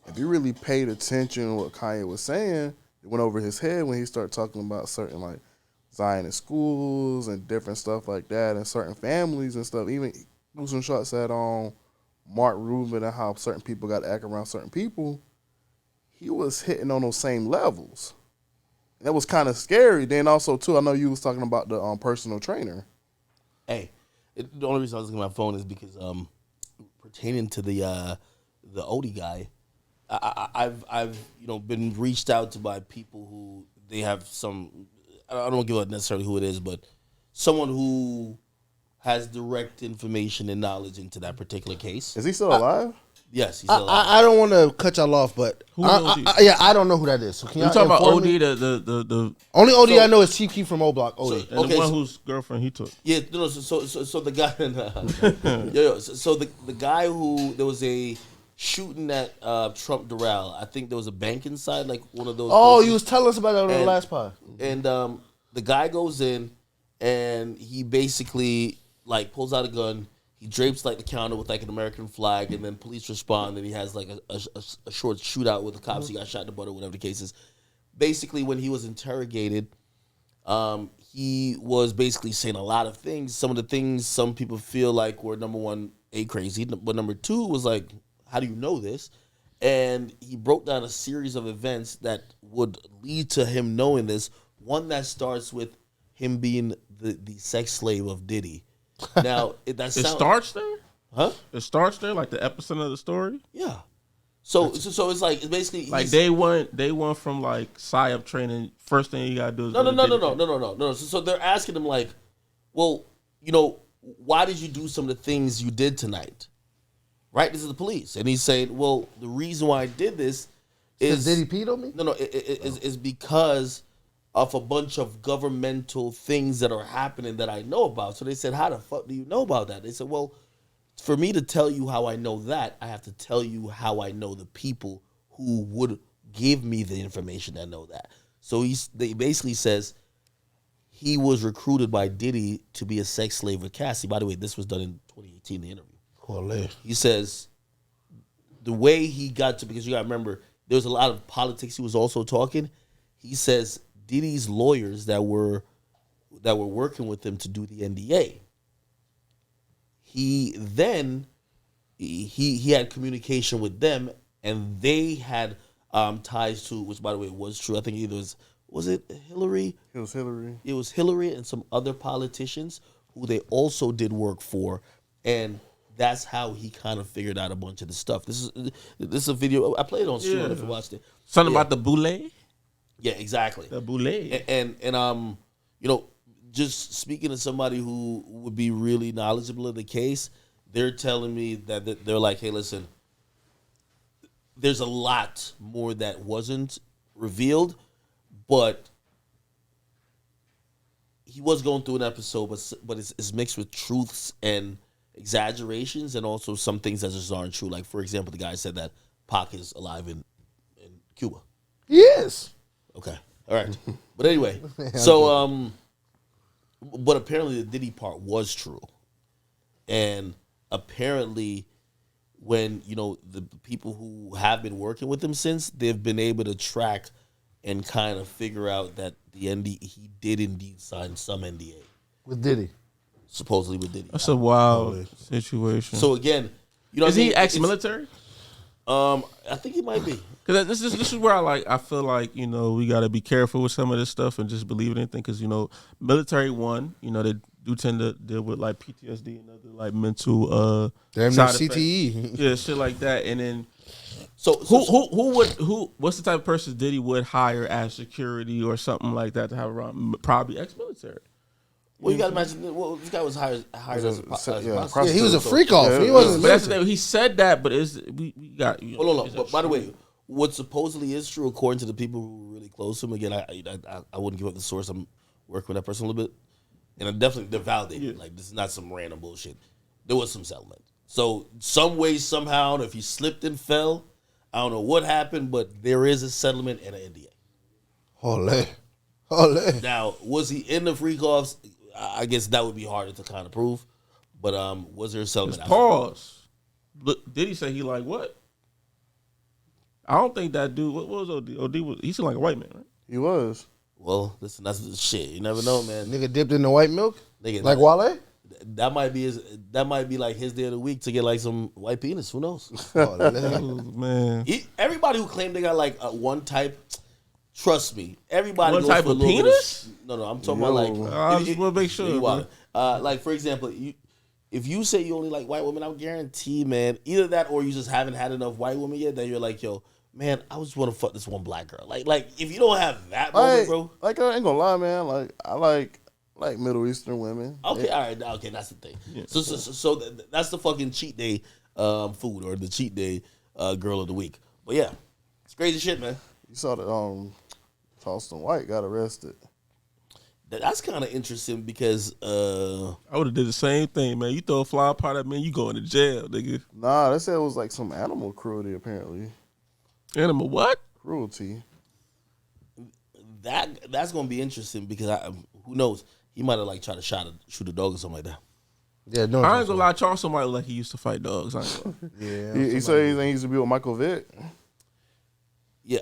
If you really paid attention to what Kanye was saying, it went over his head when he started talking about certain like Zionist schools and different stuff like that, and certain families and stuff. Even threw some shots at Mark Rubin and how certain people got to act around certain people. He was hitting on those same levels. That was kind of scary. Then also too, I know you was talking about the personal trainer. Hey, the only reason I was looking at my phone is because pertaining to the Odie guy, I've been reached out to by people who they have some. I don't give up necessarily who it is, but someone who has direct information and knowledge into that particular case. Is he still alive? Yes, he's still alive. I don't want to cut y'all off, but I don't know who that is. So can you talking about Odie, the only Odie I know is Chief Keef from O Block. Odie, and the one whose girlfriend he took. Yeah, no. So the guy, so the guy who there was a shooting at Trump Doral. I think there was a bank inside, like one of those. Oh, places. you was telling us about that on the last pod. And the guy goes in, and he basically like pulls out a gun. He drapes like the counter with like an American flag, and then police respond, and he has like a short shootout with the cops. He got shot in the butt or whatever the case is. Basically, when he was interrogated, he was basically saying a lot of things. Some of the things some people feel like were number one, crazy, but number two was like, how do you know this? And he broke down a series of events that would lead to him knowing this. One that starts with him being the sex slave of Diddy. Now, it starts there? Huh? It starts there, like the epicenter of the story? Yeah. So it's like, it's basically... Like they went from like PSYOP training, first thing you gotta do is... No. So they're asking him like, well, why did you do some of the things you did tonight? Right? This is the police. And he's saying, well, the reason why I did this is... Did he peed on me? No, is because of a bunch of governmental things that are happening that I know about. So they said, how the fuck do you know about that? They said, well, for me to tell you how I know that, I have to tell you how I know the people who would give me the information that know that. So they basically says he was recruited by Diddy to be a sex slave with Cassie. By the way, this was done in 2018, the interview. He says the way he got to, because you got to remember, there was a lot of politics he was also talking. He says Diddy's lawyers that were working with him to do the NDA, he had communication with them, and they had ties to, which by the way was true. I think either was it Hillary? It was Hillary. It was Hillary and some other politicians who they also did work for, and that's how he kind of figured out a bunch of the stuff. This is a video. I played it on stream if you watched it. Something about the boule? Yeah, exactly. The boule. And just speaking to somebody who would be really knowledgeable of the case, they're telling me that they're like, hey, listen, there's a lot more that wasn't revealed, but he was going through an episode, but it's mixed with truths and exaggerations, and also some things that just aren't true. Like, for example, the guy said that Pac is alive in Cuba. Yes. Okay. All right. But anyway, so but apparently the Diddy part was true, and apparently when the people who have been working with him since, they've been able to track and kind of figure out that he did indeed sign some NDA with Diddy, supposedly with Diddy. That's a wild situation. So again, is he ex-military? I think he might be. Because this is where I feel like we got to be careful with some of this stuff and just believe anything. Because military they do tend to deal with like PTSD and other like mental CTE, yeah, shit like that. And then what's the type of person Diddy would hire as security or something like that to have around? Probably ex-military. Well, you got to imagine. Well, this guy was hired as a prostitute. He was a freak off. He wasn't. But that's the thing. He said that, but we got. Hold on. But by the way, what supposedly is true, according to the people who were really close to him. Again, I wouldn't give up the source. I'm working with that person a little bit, and I'm definitely they're validated. Yeah. Like this is not some random bullshit. There was some settlement. So some way, somehow, if he slipped and fell, I don't know what happened, but there is a settlement and an NDA. Ole. Now, was he in the freak offs? I guess that would be harder to kind of prove. But was there a settlement? Pause. Look, did he say he like what? I don't think that dude. What was Odie? Odie he seemed like a white man, right? He was. Well, listen, that's the shit. You never know, man. Nigga dipped in the white milk, nigga, like Wale. That might be like his day of the week to get like some white penis. Who knows? Man. Everybody who claimed they got like one type. Trust me, everybody one goes type for a of little penis. No, I'm talking about like. I just want to make sure. Like for example, if you say you only like white women, I guarantee, man, either that or you just haven't had enough white women yet. Then you're like, yo, man, I just want to fuck this one black girl. Like if you don't have that moment, bro. Like I ain't gonna lie, man. Like I like Middle Eastern women. Okay, all right, okay, that's the thing. Yeah. So that's the fucking cheat day food or the cheat day girl of the week. But yeah, it's crazy shit, man. You saw that Toon White got arrested. That's kind of interesting because I would have did the same thing, man. You throw a fly pot at me, you going to jail, nigga. Nah, they said it was like some animal cruelty, apparently. Animal what? Cruelty. That's gonna be interesting because who knows? He might have like tried to shoot a dog or something like that. Yeah, no. I ain't gonna lie, Charles somebody like he used to fight dogs. Yeah, he said he used to be with Michael Vick. Yeah,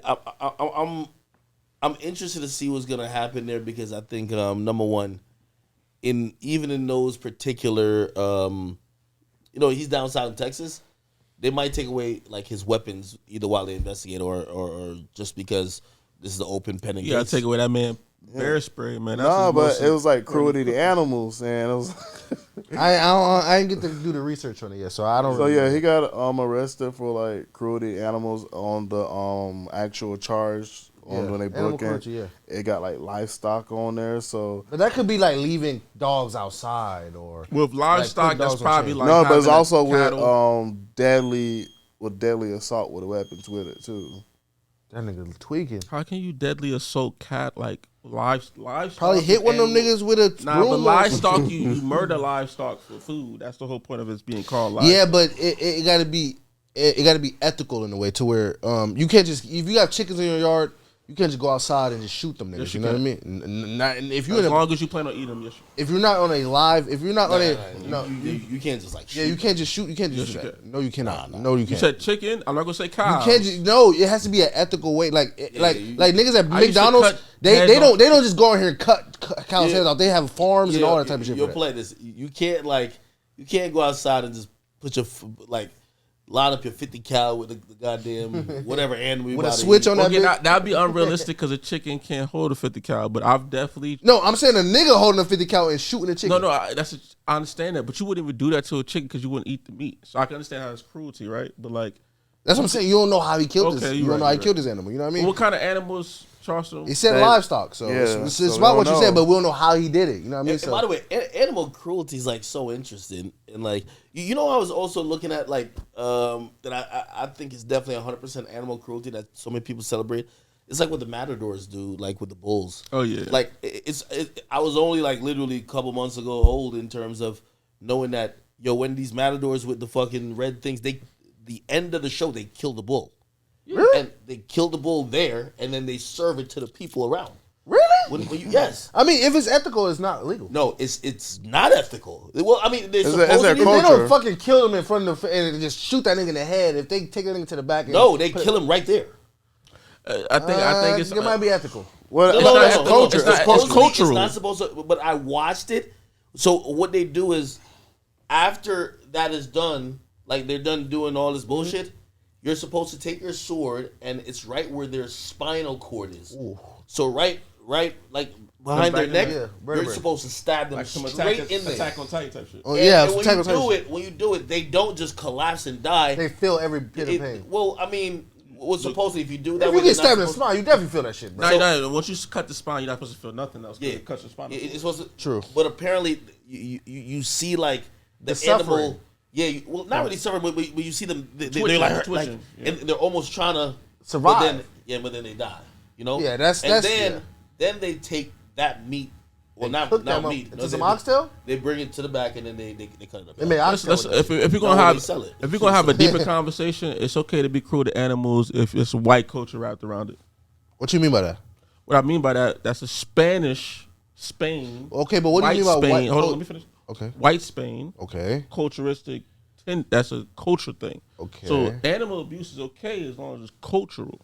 I'm interested to see what's gonna happen there because I think number one, even in those particular, he's down south in Texas, they might take away like his weapons either while they investigate or just because this is the open pending case. You gotta take away that man bear spray, man. Nah, but it was like cruelty to animals, and it was. I didn't get to do the research on it yet, so I don't. So yeah, he got arrested for like cruelty to animals on the actual charge when they booked it. Yeah. It got like livestock on there, so. But that could be like leaving dogs outside or. With livestock, that's probably like. No, but it's also with deadly assault with weapons with it too. That nigga tweaking. How can you deadly assault cat like livestock? Probably hit one of them niggas with a broom. But livestock, you murder livestock for food. That's the whole point of it being called livestock. Yeah, but it gotta be ethical in a way to where you can't just if you got chickens in your yard. You can't just go outside and just shoot them niggas. Yes, you know what I mean? If you as long as you plan on eating them, yes. If you're not on a live, if you're not on a you can't just like shoot. Yeah, you can't just shoot. You can't just do that. No, you cannot. No, you can't. You said chicken. I'm not gonna say cow. You can't just no. It has to be an ethical way. Like niggas at McDonald's, they don't just go in here and cut cows' heads off. They have farms and all that type of shit. You'll play this. You can't go outside and just put your line up your 50 cal with the goddamn whatever animal you with a switch on that. That'd be unrealistic because a chicken can't hold a 50 cal. But I've definitely I'm saying a nigga holding a 50 cal and shooting a chicken. No, I understand that, but you wouldn't even do that to a chicken because you wouldn't eat the meat. So I can understand how it's cruelty, right? But like that's what I'm saying. You don't know how he killed this. You don't know how he killed this animal. You know what I mean? Well, what kind of animals? Charleston. He said livestock, so it's about what you said, but we don't know how he did it. You know what I mean? And by the way, animal cruelty is like so interesting, and like I was also looking at like that I think is definitely 100% animal cruelty that so many people celebrate. It's like what the matadors do, like with the bulls. Oh yeah. Like I was only like literally a couple months ago old in terms of knowing that when these matadors with the fucking red things, the end of the show they kill the bull. Really? And they kill the bull there, and then they serve it to the people around. Really? Yes. I mean, if it's ethical, it's not illegal. No, it's not ethical. Well, I mean, Is If there they culture? don't fucking kill him in front of and just shoot that nigga in the head, if they take that nigga to the back, No, they kill him right there. I think it's it might be ethical. Well, No, that's no, culture. It's cultural. It's not supposed to. But I watched it. So what they do is, after that is done, like they're done doing all this bullshit, you're supposed to take your sword and it's right where their spinal cord is. Ooh. So right, like behind their neck, you're supposed to stab them like straight in there. Attack on Titan type shit. Oh yeah, and when you do it, they don't just collapse and die. They feel every bit of pain. Well, I mean, what's supposed to if you do that? If you get stabbed in the spine, you definitely feel that shit, bro. No, once you cut the spine, you're not supposed to feel nothing else. It cuts your spine. It's supposed to. True. But apparently, you see like the suffering. animal. Yeah, not really suffering, but you see them. They're like and they're almost trying to survive. But then they die. You know. Yeah, then they take that meat. Well, not meat. Into some oxtail. They bring it to the back and then they cut it up. They made oxtail. If you're gonna have a deeper conversation, it's okay to be cruel to animals if it's white culture wrapped around it. What you mean by that? What I mean by that's a Spain. Okay, but what do you mean by white? Hold on, let me finish. Okay. White Spain. Okay. Culturistic. That's a culture thing. Okay. So animal abuse is okay as long as it's cultural.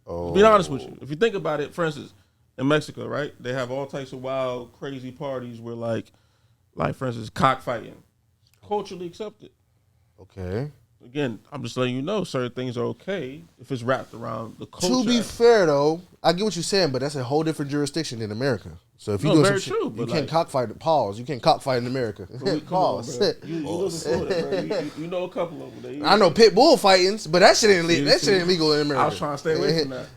Oh. To be honest with you, if you think about it, for instance, in Mexico, right, they have all types of wild, crazy parties where, like for instance, cockfighting, culturally accepted. Okay. Again, I'm just letting you know certain things are okay if it's wrapped around the culture. To be fair, though, I get what you're saying, but that's a whole different jurisdiction in America. So if you do some shit, you can't cockfight. Pause. You can't cockfight in America. Pause. You live in Florida, bro. You know a couple of them. I know pit bull fightings, but that shit ain't legal in America. I was trying to stay away from that.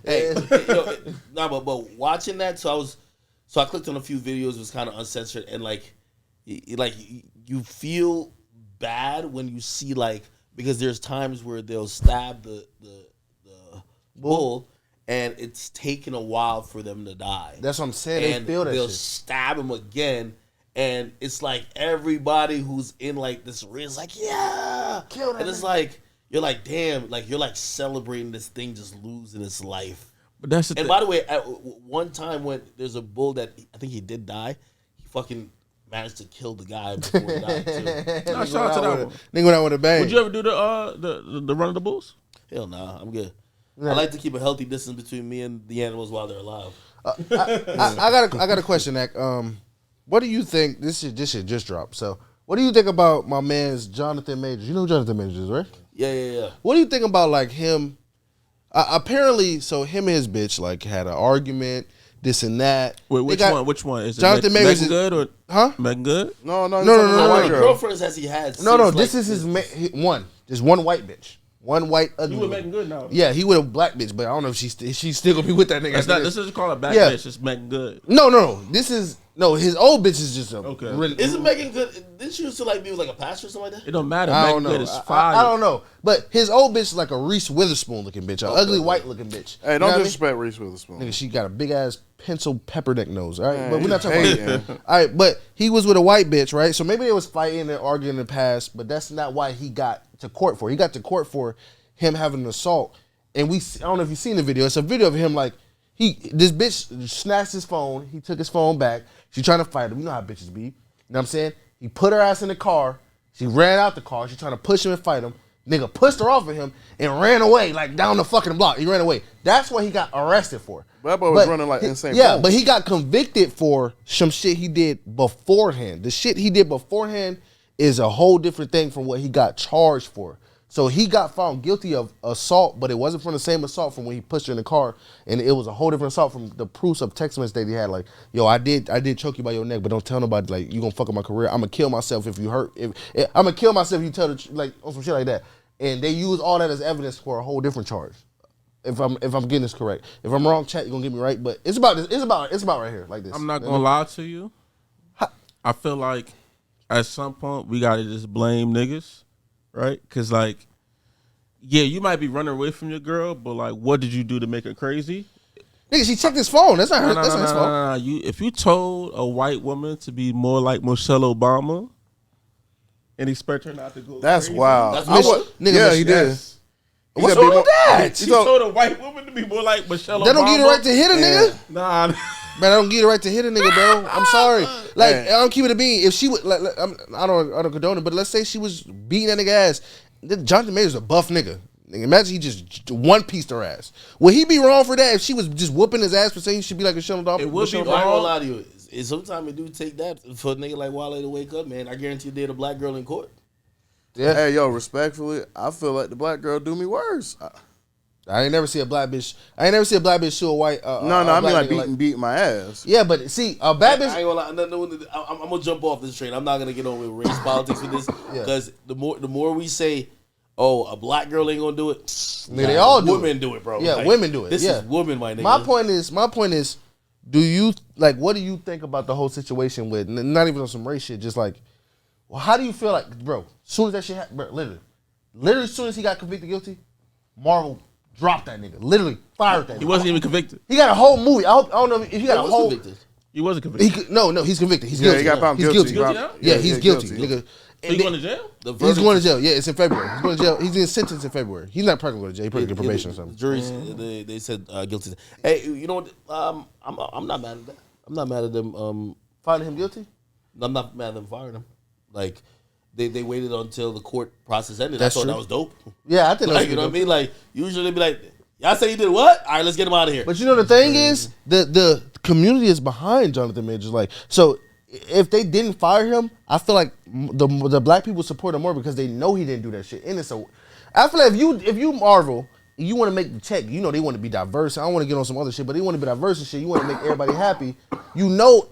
But watching that, so I clicked on a few videos. It was kind of uncensored, and like you feel bad when you see because there's times where they'll stab the bull, and it's taken a while for them to die. That's what I'm saying. And they feel that they'll shit. stab him again, and it's like everybody who's in this ring is like, yeah, kill that. And it's like you're like, damn, you're celebrating this thing just losing its life. But that's the thing. By the way, at one time when there's a bull that I think he did die, he fucking managed to kill the guy before he died too. No, shout out to that one. Nigga went out with a bang. Would you ever do the run of the bulls? Hell nah, I'm good. I like to keep a healthy distance between me and the animals while they're alive. I got a question, Nick. What do you think? This shit just dropped. So, what do you think about my man's Jonathan Majors? You know who Jonathan Majors is, right? Yeah. What do you think about him? Apparently, so him and his bitch had an argument, this and that. Wait, which one is it? Jonathan Majors Megan Good or Megan Good? No. How many girlfriends has he had? No. This is his one. There's one white bitch. One white ugly. You with Megan Good now? Yeah, he with a black bitch, but I don't know if she's still gonna be with that nigga. This is called a black bitch. It's Megan Good. No. His old bitch is just Isn't Megan Good? Didn't she used to be with a pastor or something like that? It don't matter. I don't Megan know. Good is fire. I don't know, but his old bitch is like a Reese Witherspoon looking bitch, an ugly white looking bitch. Hey, don't disrespect Reese Witherspoon. Nigga, she got a big ass pencil pepper neck nose. All right, but we're not talking about that. All right, but he was with a white bitch, right? So maybe they was fighting and arguing in the past, but that's not why he got to court for. He got to court for him having an assault, and I don't know if you've seen the video. It's a video of him this bitch snatched his phone. He took his phone back. She trying to fight him. You know how bitches be. You know what I'm saying? He put her ass in the car. She ran out the car. She trying to push him and fight him. Nigga pushed her off of him and ran away down the fucking block. He ran away. That's what he got arrested for. That boy was running insane. Yeah, but he got convicted for some shit he did beforehand. The shit he did beforehand is a whole different thing from what he got charged for. So he got found guilty of assault, but it wasn't from the same assault from when he pushed her in the car, and it was a whole different assault from the proofs of text messages that he had. Yo, I did choke you by your neck, but don't tell nobody. You gonna fuck up my career. I'm gonna kill myself if you hurt. I'm gonna kill myself if you tell on some shit like that. And they use all that as evidence for a whole different charge. If I'm getting this correct. If I'm wrong, chat, you're gonna get me right. But it's about this. It's about right here, like this. I'm not gonna lie to you. I feel like at some point we gotta just blame niggas, right? Because yeah, you might be running away from your girl, but what did you do to make her crazy? Nigga, she checked his phone. That's not her. That's not his fault. No. If you told a white woman to be more like Michelle Obama and expect her not to go that's crazy, wild. Nigga, he did. What's wrong with that? She told a white woman to be more like Michelle Obama. That don't give you the right to hit a nigga? Nah. Man, I don't get the right to hit a nigga, bro. I'm sorry. Like, I don't keep it a bean. If she would, I don't condone it, but let's say she was beating that nigga ass. Jonathan Major's a buff nigga. Imagine he just one pieced her ass. Would he be wrong for that if she was just whooping his ass for saying he should be like a Sheldon Dog? It would be I ain't gonna wrong. lie to you. Sometimes it do take that for a nigga like Wale to wake up, man. I guarantee you did a black girl in court. Yeah. Hey, yo, respectfully, I feel like the black girl do me worse. I ain't never see a black bitch. Sue a white. No, I mean like beating my ass. Yeah, but see, a bad bitch. I ain't gonna lie. I'm gonna jump off this train. I'm not gonna get on with race politics with this because the more we say, oh, a black girl ain't gonna do it. Nigga, they all do women it. do it, bro. Yeah, Like, women do it. This yeah. is women, my nigga. My point is, do you what do you think about the whole situation with not even on some race shit? Just like, well, how do you feel like, bro? As soon as that shit happened, bro, literally, as soon as he got convicted guilty, Marvel dropped that nigga. Literally fired that. He wasn't even convicted. He got a whole movie. I don't know if he got a whole. Convicted. He wasn't convicted. No, he's convicted. He's Yeah, guilty. he got found He's guilty. guilty. Yeah, He's guilty, nigga. So he going to jail? He's going to jail. Yeah, it's in February. He's going to jail. He's getting sentenced in February. He's not probably going to jail. He's probably getting probation or something. The jury, they said guilty. Hey, you know what? I'm not mad at that. I'm not mad at them. Finding him guilty? I'm not mad at them firing him. Like they waited until the court process ended. That's I thought true. that was dope. Yeah, I think that's Like, you know what I mean? Like usually they be like, y'all say you did what? All right, let's get him out of here. But you know the thing is, the community is behind Jonathan Majors. Like, so if they didn't fire him, I feel like the black people support him more because they know he didn't do that shit. And so I feel like if you Marvel, you want to make the check, you know they want to be diverse. I don't want to get on some other shit, but they want to be diverse and shit. You want to make everybody happy. You know,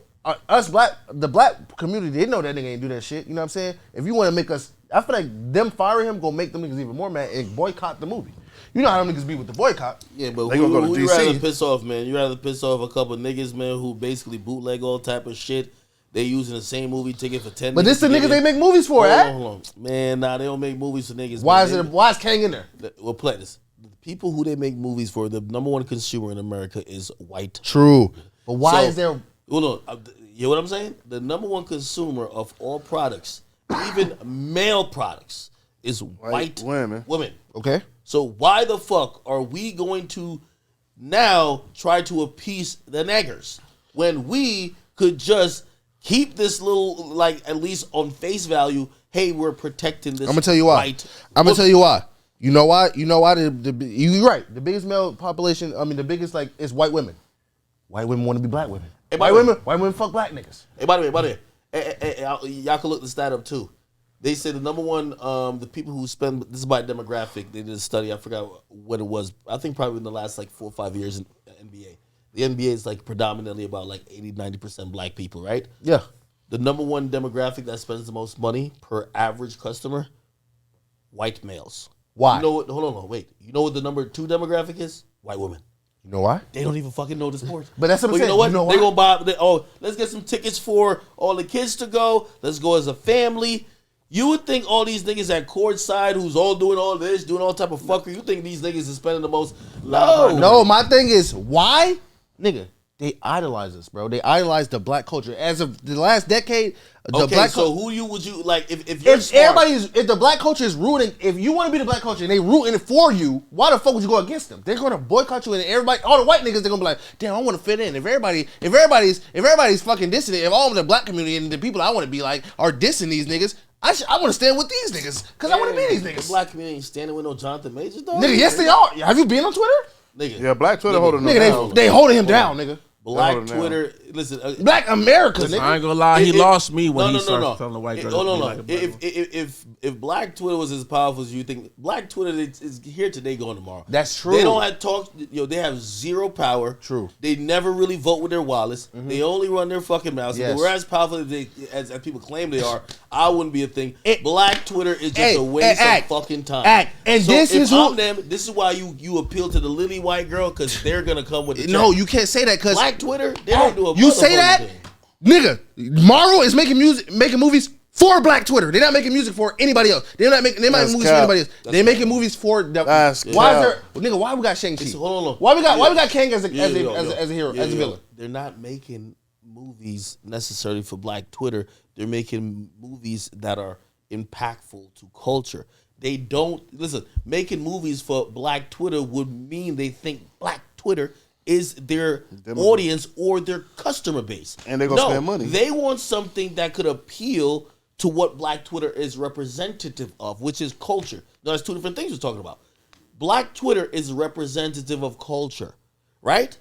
the black community, they know that nigga ain't do that shit. You know what I'm saying? If you want to make us, I feel like them firing him gonna make them niggas even more mad and boycott the movie. You know how them niggas be with the boycott. Yeah, but They gonna go to who you DC. rather piss off, man? You rather piss off a couple niggas, man, who basically bootleg all type of shit. They using the same movie ticket for 10. But this the niggas they make movies for, Hold on. Man, nah, they don't make movies for niggas. Why man. why is Kang in there? Well, play this. The people who they make movies for, the number one consumer in America is white. True. But why So, is there? Hold on. You know what I'm saying? The number one consumer of all products, even male products, is white women. Okay. So why the fuck are we going to now try to appease the niggers when we could just keep this little, like, at least on face value, hey, we're protecting this. I'm gonna tell you why. I'm gonna tell you why. You know why? You're right. The biggest male population, the biggest, like, is white women. White women want to be black women. Hey, White women fuck black niggas. Hey, by the way, y'all can look this stat up too. They say the number one, the people who spend, this is by demographic. They did a study. I forgot what it was. I think probably in the last like 4 or 5 years in the NBA. The NBA is like predominantly about like 80-90% black people, right? Yeah. The number one demographic that spends the most money per average customer, white males. Why? You know what? Hold on, wait. You know what the number two demographic is? White women. You know why? They don't even fucking know the sport. But that's what I'm You saying. know what? You know They why? gonna buy. Let's get some tickets for all the kids to go. Let's go as a family. You would think all these niggas at courtside, who's all doing all this, doing all type of fuckery. You think these niggas is spending the most? No, my thing is why, nigga. They idolize us, bro. They idolize the black culture. As of the last decade, the Okay, black so culture. who would you like if you're If smart, if the black culture is rooting, if you want to be the black culture and they rooting it for you, why the fuck would you go against them? They're gonna boycott you, and everybody, all the white niggas, they're gonna be like, damn, I want to fit in. If everybody's fucking dissing it, if all of the black community and the people I want to be like are dissing these niggas, I want to stand with these niggas because I want to be these The niggas. black community ain't standing with no Jonathan Majors, though. Nigga, yes they are. Have you been on Twitter? Nigga, Yeah, Black Twitter holding them Nigga, down. they holding him down, nigga. Black Hold on Twitter. Listen, Black America, nigga. I ain't gonna lie, he lost me when he started no. telling the white girl. Hold to on, be like a black woman. if Black Twitter was as powerful as you think, Black Twitter is here today, going tomorrow. That's true. They don't have talk. They have zero power. True. They never really vote with their wallets. They only run their fucking mouths. Yes. If we're as powerful as people claim they are, I wouldn't be a thing. Black Twitter is just a waste of fucking time. And so this if is I'm who. them. This is why you appeal to the lily white girl, because they're gonna come with the No, check. you can't say that because Black Twitter, they don't do a you say motherfucking that, thing. nigga. Marvel is making movies for Black Twitter. They're not making music for anybody else. They're not making That's movies for cap. anybody else. They're making movies for the. That's why is cap. there, nigga? Why we got Shang-Chi? Hold on. Why we got Kang as a Yo. hero, as a villain? They're not making movies necessarily for Black Twitter. They're making movies that are impactful to culture. They don't listen. Making movies for Black Twitter would mean they think Black Twitter is their audience or their customer base. And they're gonna spend money. They want something that could appeal to what Black Twitter is representative of, which is culture. No, that's two different things we're talking about. Black Twitter is representative of culture, right?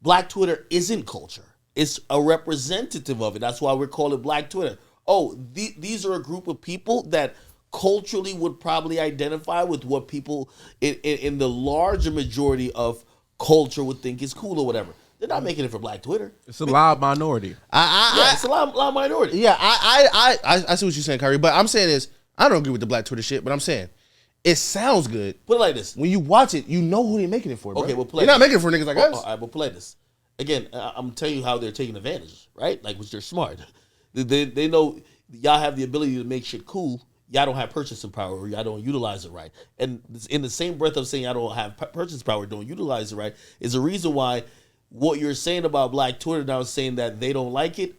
Black Twitter isn't culture. It's a representative of it. That's why we're calling Black Twitter. Oh, these are a group of people that culturally would probably identify with what people in the larger majority of culture would think is cool or whatever. They're not making it for Black Twitter. It's a loud minority. It's a loud minority. Yeah, I see what you're saying, Kyrie. But I'm saying is, I don't agree with the Black Twitter shit, but I'm saying it sounds good. Put it like this. When you watch it, you know who they're making it for, bro. Okay, well, play they're not this. making it for niggas like us. All right, but play this. Again, I'm telling you how they're taking advantage, right? Like, which they're smart. They know y'all have the ability to make shit cool. Y'all don't have purchasing power, or y'all don't utilize it right. And in the same breath of saying y'all don't have purchasing power, don't utilize it right, is a reason why what you're saying about Black Twitter now is saying that they don't like it.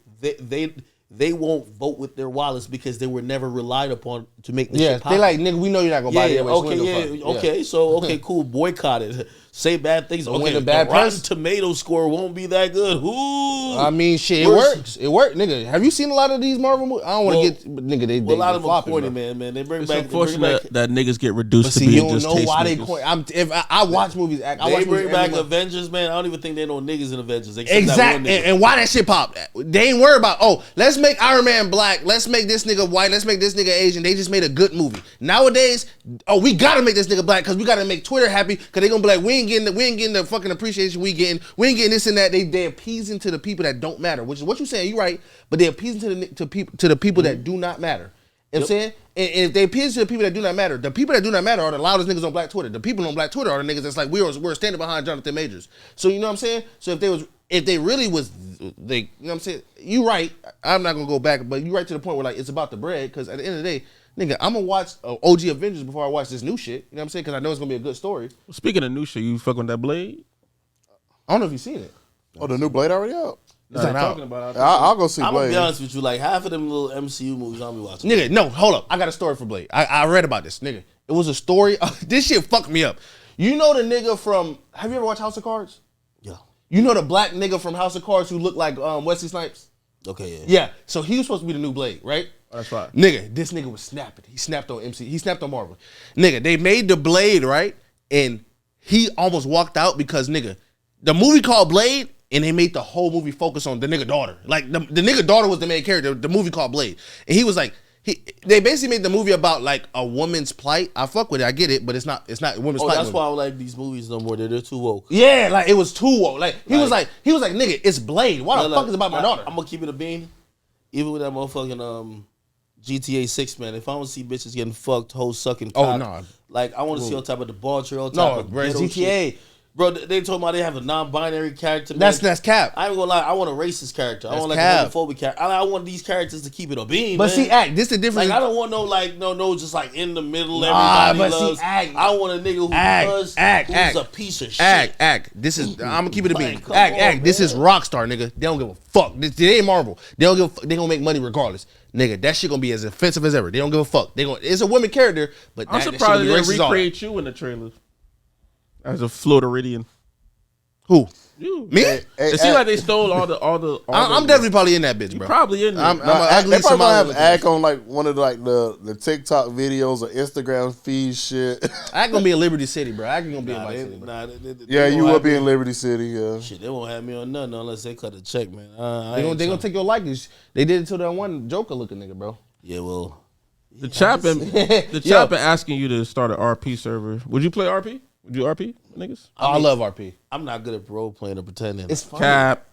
They won't vote with their wallets because they were never relied upon to make the shit pop. They like, nigga, we know you're not gonna buy it. Okay, so cool, boycott it. Say bad things. Okay, the bad Rotten press. Tomato score won't be that good. Ooh. I mean, shit, it works. It worked, nigga. Have you seen a lot of these Marvel movies? I don't want to get, but nigga, they a lot of them flopping, corny, bro. man. They bring It's back. unfortunate that niggas get reduced to See, you being don't just know why they tastemakers. corny. If I watch movies, I watch They movies bring back every month. Avengers, man. I don't even think they know niggas in Avengers. Except that one Exactly, nigga. and why that shit popped? They ain't worried about. Oh, let's make Iron Man black. Let's make this nigga white. Let's make this nigga Asian. They just made a good movie. Nowadays, oh, we gotta make this nigga black because we gotta make Twitter happy because they gonna be like, we ain't getting the fucking appreciation we getting this and that. They appeasing to the people that don't matter, which is what you saying. You right, but they appeasing to the people that do not matter. You know what I'm saying? And if they appease to the people that do not matter, the people that do not matter are the loudest niggas on Black Twitter. The people on Black Twitter are the niggas that's like we're standing behind Jonathan Majors. So you know what I'm saying? So if they really was, they, you know what I'm saying? You right. I'm not gonna go back, but you right to the point where like it's about the bread. Because at the end of the day, nigga, I'm gonna watch OG Avengers before I watch this new shit. You know what I'm saying? Because I know it's gonna be a good story. Speaking of new shit, you fucking with that Blade? I don't know if you've seen it. Oh, the new Blade already out? It's not out. Talking about I'll go see I'm gonna Blade. be honest with you. Like half of them little MCU movies I'll be watching. Nigga, no, hold up. I got a story for Blade. I read about this, nigga. It was a story. This shit fucked me up. You know the nigga from, have you ever watched House of Cards? Yeah. You know the black nigga from House of Cards who looked like Wesley Snipes? Okay. Yeah. Yeah. So he was supposed to be the new Blade, right? That's right. Nigga, this nigga was snapping. He snapped on MC. He snapped on Marvel. Nigga, they made the Blade, right? And he almost walked out because, nigga, the movie called Blade, and they made the whole movie focus on the nigga daughter. Like, the nigga daughter was the main character, the movie called Blade. And he was like, they basically made the movie about, like, a woman's plight. I fuck with it. I get it, but it's not a woman's plight. That's movie. why I don't like these movies no more. They're too woke. Yeah, like, it was too woke. Like, he was like, nigga, it's Blade. Why the fuck is it about my daughter? I'm gonna keep it a bean. Even with that motherfucking GTA 6, man. If I don't see bitches getting fucked, hoes sucking cock, Oh, nah. like I want to see all type of debauchery, all type No, of bro, it's ghetto GTA. shit. Bro, they told me they have a non-binary character. Man. That's cap. I ain't gonna lie. I want a racist character. I want like cap. a homophobic character. I want these characters to keep it a beam. But man. see, act, this the difference. Like I don't want no just like in the middle. Nah, Everybody but see, loves. act. I want a nigga who does. Who's a piece of shit. Act. This is. I'm gonna keep it a bean. Like, come Act. on, This man. is Rockstar, nigga. They don't give a fuck. They ain't Marvel. They don't give. A fuck. They gonna make money regardless, nigga. That shit gonna be as offensive as ever. They don't give a fuck. It's a woman character, but I'm that shit surprised gonna they be didn't racist all. recreate you in the trailer as a Floridian. Who? You. Me? Hey, It seems like they stole all the. I'm definitely probably in that bitch, bro. probably in there. I'm Nah, a ugly they probably gonna have Somali. act on like one of the TikTok videos or Instagram feed shit. Act gonna be in Liberty City, bro. Act gonna be in Nah, my they, city, bro. nah, Yeah, they you won't will have be me- in Liberty City. Yeah. Shit, they won't have me on nothing unless they cut a check, man. They gonna take your likeness. They did it to that one Joker looking nigga, bro. Yeah, well, The Chapin Yo. asking you to start an RP server. Would you play RP? Would you RP, niggas? I love RP. I'm not good at role playing or pretending. It's fun. Cap.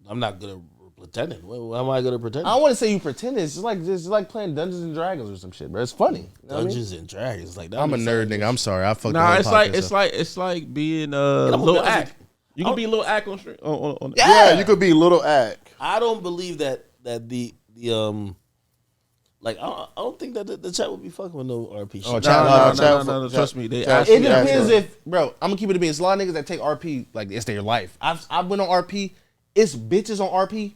I'm not good at pretending. Why am I good at pretending? I don't want to say you pretend. It's just like playing Dungeons and Dragons or some shit, bro. It's funny. You know what I mean? Dungeons and Dragons, like that. I'm a makes nerd, sense. nigga. I'm sorry. I fucked. Nah, the it's whole like podcast it's up. like being I'm gonna Lil be honest Act. with You can be Lil Act on stream. On Yeah, you could be little act. I don't believe that the like I don't think that the chat would be fucking with no RP shit. Oh, No, trust me. They ask It me. depends if, bro. I'm gonna keep it a being. It's a lot of niggas that take RP like it's their life. I've been on RP. It's bitches on RP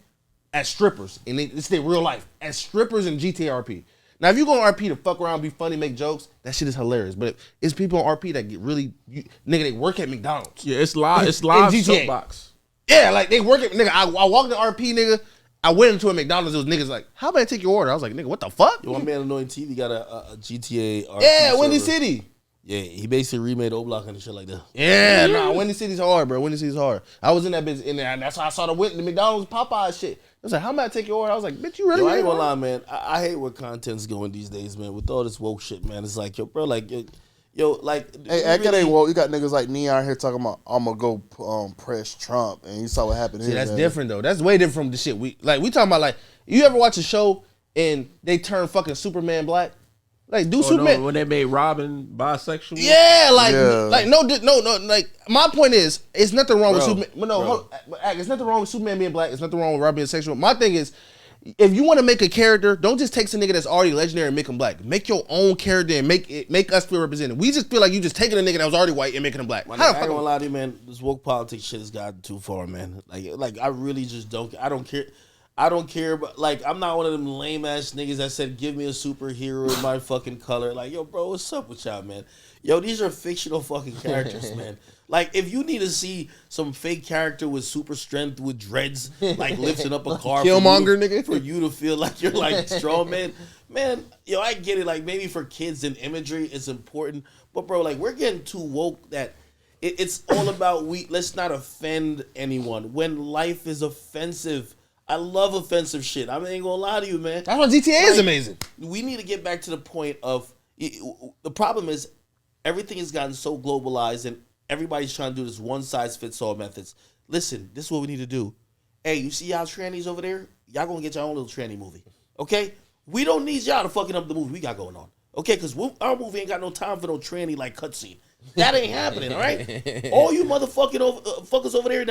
as strippers, and it's their real life as strippers in GTA RP. Now, if you go on RP to fuck around, be funny, make jokes, that shit is hilarious. But it's people on RP that get really, nigga, they work at McDonald's. Yeah, it's live. It's live GTA. soapbox. Yeah, like they work at, nigga, I walked to RP, nigga. I went into a McDonald's, it was niggas like, how about I take your order? I was like, nigga, what the fuck? Yo, my man Annoying TV got a GTA RP Yeah, Windy server. City. Yeah, he basically remade O-Block and shit like that. Yeah, nah, Windy City's hard, bro. Windy City's hard. I was in that bitch, and that's why I saw the McDonald's Popeye shit. I was like, how am I take your order? I was like, bitch, you really? Yo, I ain't gonna lie, man. I hate where content's going these days, man. With all this woke shit, man. It's like, yo, bro, like, yo, like. Hey, that ain't woke. You got niggas like Neon here talking about, I'm gonna go press Trump, and you saw what happened See, here. that's different though. That's way different from the shit we talking about. Like, you ever watch a show and they turn fucking Superman black? Like, do Superman? No, when they made Robin bisexual. Yeah, like no. Like, my point is, it's nothing wrong with Superman. But no, it's nothing wrong with Superman being black. It's nothing wrong with Robin being sexual. My thing is, if you want to make a character, don't just take some nigga that's already legendary and make him black. Make your own character and make us feel represented. We just feel like you just taking a nigga that was already white and making him black. I ain't gonna lie to you, man. This woke politics shit has gotten too far, man. Like I really just don't. I don't care. I don't care, but like I'm not one of them lame ass niggas that said give me a superhero in my fucking color. Like, yo, bro, what's up with y'all, man? Yo, these are fictional fucking characters, man. Like, if you need to see some fake character with super strength with dreads, like lifting up a car, Killmonger, nigga, for you to feel like you're like strong, man. Man, yo, I get it. Like maybe for kids and imagery, it's important, but bro, like we're getting too woke that it's all about let's not offend anyone when life is offensive. I love offensive shit. I ain't gonna lie to you, man. That's why GTA is amazing. We need to get back to the point of the problem is everything has gotten so globalized and everybody's trying to do this one size fits all methods. Listen, this is what we need to do. Hey, you see y'all trannies over there? Y'all gonna get your own little tranny movie, okay? We don't need y'all to fucking up the movie we got going on, okay? Because our movie ain't got no time for no tranny like cutscene. That ain't happening, all right? All you motherfucking fuckers over there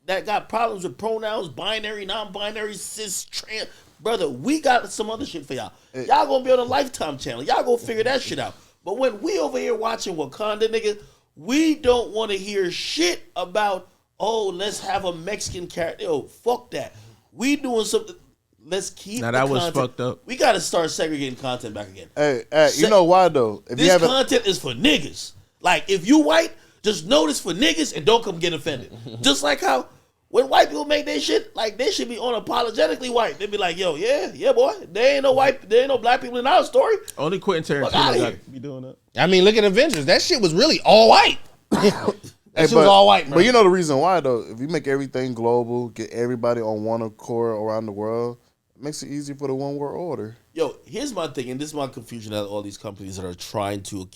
that got problems with pronouns, binary, non-binary, cis, trans. Brother, we got some other shit for y'all. Y'all gonna be on a Lifetime channel. Y'all gonna figure that shit out. But when we over here watching Wakanda, nigga, we don't want to hear shit about, oh, let's have a Mexican character. Yo, fuck that. We doing something. Let's keep Now that the was content. fucked up. We gotta start segregating content back again. Hey, you know why though? If This content is for niggas. Like, if you white, just know this for niggas and don't come get offended. Just like how when white people make their shit, like they should be unapologetically white. They be like, yo, yeah, boy. There ain't no black people in our story. Only Quentin Fuck Tarantino outta here. got to be doing that. I mean, look at Avengers. That shit was really all white. That shit was all white, bro. But you know the reason why though? If you make everything global, get everybody on one accord around the world, it makes it easy for the one world order. Yo, here's my thing, and this is my confusion at all these companies that are trying to,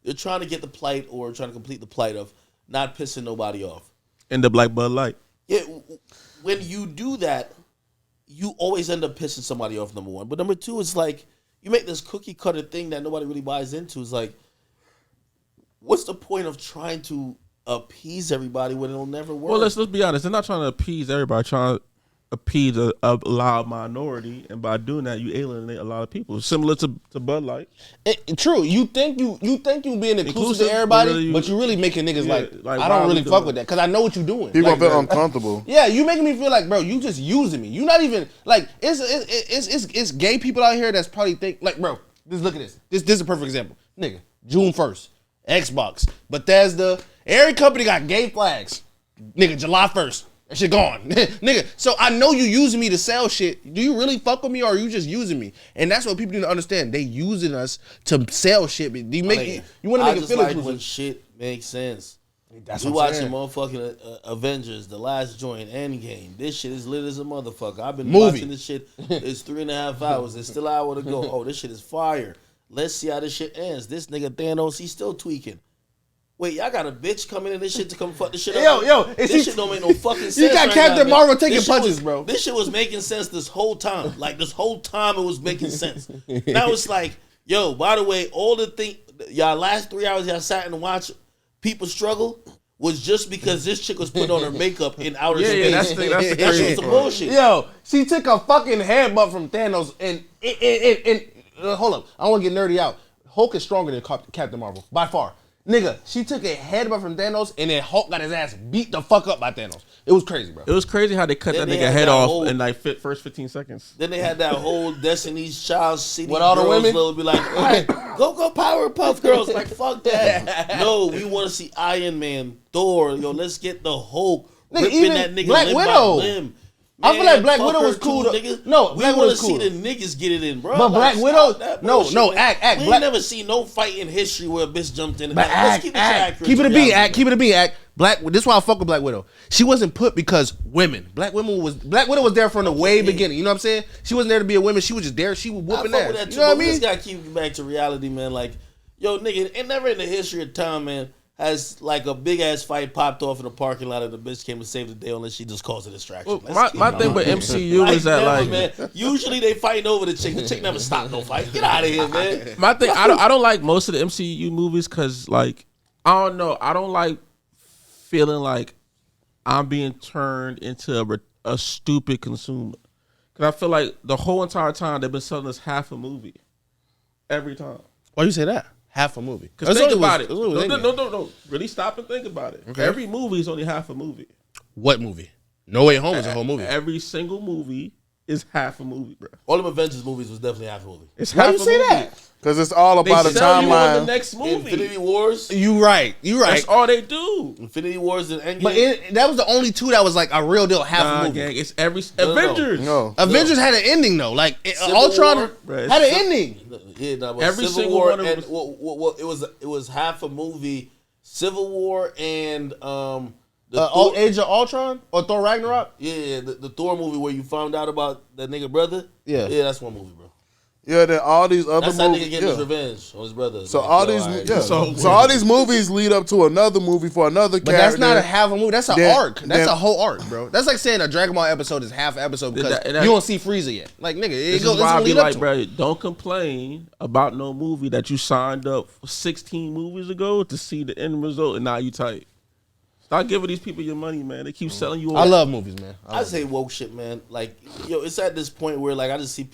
they're trying to get the plight or trying to complete the plight of not pissing nobody off. In the Black Bud Light. Yeah, when you do that, you always end up pissing somebody off, number one. But number two, it's like, you make this cookie cutter thing that nobody really buys into. It's like, what's the point of trying to appease everybody when it'll never work? Well, let's be honest. They're not trying to appease everybody. Trying to appease a loud minority, and by doing that, you alienate a lot of people. Similar to Bud Light. True. You think you being inclusive to everybody, but you really making niggas like I don't really fuck with that because I know what you're doing. People like, feel uncomfortable. Yeah, you making me feel like, bro, you just using me. You not even like it's gay people out here that's probably think like, bro, just look at this. This is a perfect example, nigga. June 1st, Xbox, Bethesda, every company got gay flags, nigga. July 1st. That shit gone. Nigga, so I know you using me to sell shit. Do you really fuck with me or are you just using me? And that's what people need to understand. They using us to sell shit. But you want to make it feel like when shit makes sense. That's we what I'm watching saying. motherfucking Avengers, The Last Joint, Endgame. This shit is lit as a motherfucker. I've been Movie. watching this shit. It's 3.5 hours. There's still an hour to go. Oh, this shit is fire. Let's see how this shit ends. This nigga Thanos, he's still tweaking. Wait, y'all got a bitch coming in this shit to come fuck this shit up? Yo, this shit don't make no fucking sense. You got right Captain now, Marvel man. taking This shit punches, bro. This shit was making sense this whole time. Like, this whole time it was making sense. Now it's like, yo, by the way, all the thing, y'all last 3 hours y'all sat and watched people struggle was just because this chick was putting on her makeup in outer space. Yeah, that's the that shit crazy was some part. bullshit. Yo, she took a fucking headbutt from Thanos and hold up, I don't want to get nerdy out. Hulk is stronger than Captain Marvel by far. Nigga, she took a headbutt from Thanos and then Hulk got his ass beat the fuck up by Thanos. It was crazy, bro. It was crazy how they cut Then that they nigga had head that off whole- in like first 15 seconds. Then they had that whole Destiny's Child city With all the girls women? will be like, all right, go Powerpuff Girls. Like, fuck that. No, we want to see Iron Man, Thor. Yo, let's get the Hulk Nigga, ripping even that nigga Black limb Widow. by limb. I feel like Black fuck Widow her was cool too, to- nigga. No, we Black want Widow's to see cool. the niggas get it in, bro. But Black stop Widow- that no, bullshit, no, man. act. We Black- ain't never seen no fight in history where a bitch jumped in. But Let's keep it accurate. keep it a to beat, reality, keep it a beat, Black. This is why I fuck with Black Widow. She wasn't put because women. Black Widow was there from the way beginning. You know what I'm saying? She wasn't there to be a woman. She was just there. She was I whooping fuck ass. with that You too, know what I but we mean? just gotta keep it back to reality, man. Like, yo, nigga, and never in the history of time, man, has like a big ass fight popped off in the parking lot and the bitch came to save the day unless she just caused a distraction. Well, my thing with MCU is that never, like man, usually they fighting over the chick. The chick never stopped no fight. Get out of here, man. my thing. I don't like most of the MCU movies because like I don't know. I don't like feeling like I'm being turned into a stupid consumer. Because I feel like the whole entire time they've been selling us half a movie every time. Why you say that? Half a movie. Because think about it. No. Really stop and think about it. Okay. Every movie is only half a movie. What movie? No Way Home is a whole movie. Every single movie is half a movie, bro. All of Avengers movies was definitely half a movie. It's Why half you a say movie. that? Because it's all They about a sell you on the timeline. next movie. Infinity Wars. You right. That's all they do. Infinity Wars and Endgame. But that was the only two that was like a real deal half a Nah, movie. gang, it's every No. Avengers. No. Avengers had an ending though. Like Civil Ultron War, bruh, had an it's- ending. Yeah, no, but Every Civil single War one of and them well, it was half a movie. Civil War and the Thor, Age of Ultron or Thor Ragnarok. the Thor movie where you found out about that nigga brother. Yeah. that's one movie, bro. Yeah, then all these other That's that movies. nigga getting his Yeah. revenge on his brother. So Like, all yo, these, alright, yeah. So- So all these movies lead up to another movie for another But character. that's not a half a movie. That's an Then- arc. That's then- a whole arc, bro. That's like saying a Dragon Ball episode is half an episode because That- you don't see Frieza yet. Like nigga, This is why I be like, bro, don't complain about no movie that you signed up for 16 movies ago to see the end result and now you tight. Stop giving these people your money, man. They keep selling you. I love movies, man. I say woke shit, man. Like, yo, it's at this point where like I just see,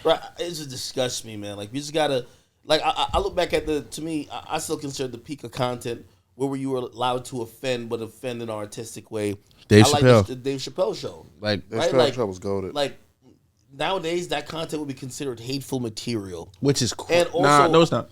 right? It just disgusts me, man. Like, you just gotta, like, I look back at to me, I still consider the peak of content where you were allowed to offend, but offend in an artistic way. Dave I like Chappelle. the Dave Chappelle show. Like, right? That show was goated. Like nowadays, that content would be considered hateful material, which is cool. and also, Nah, no, it's not.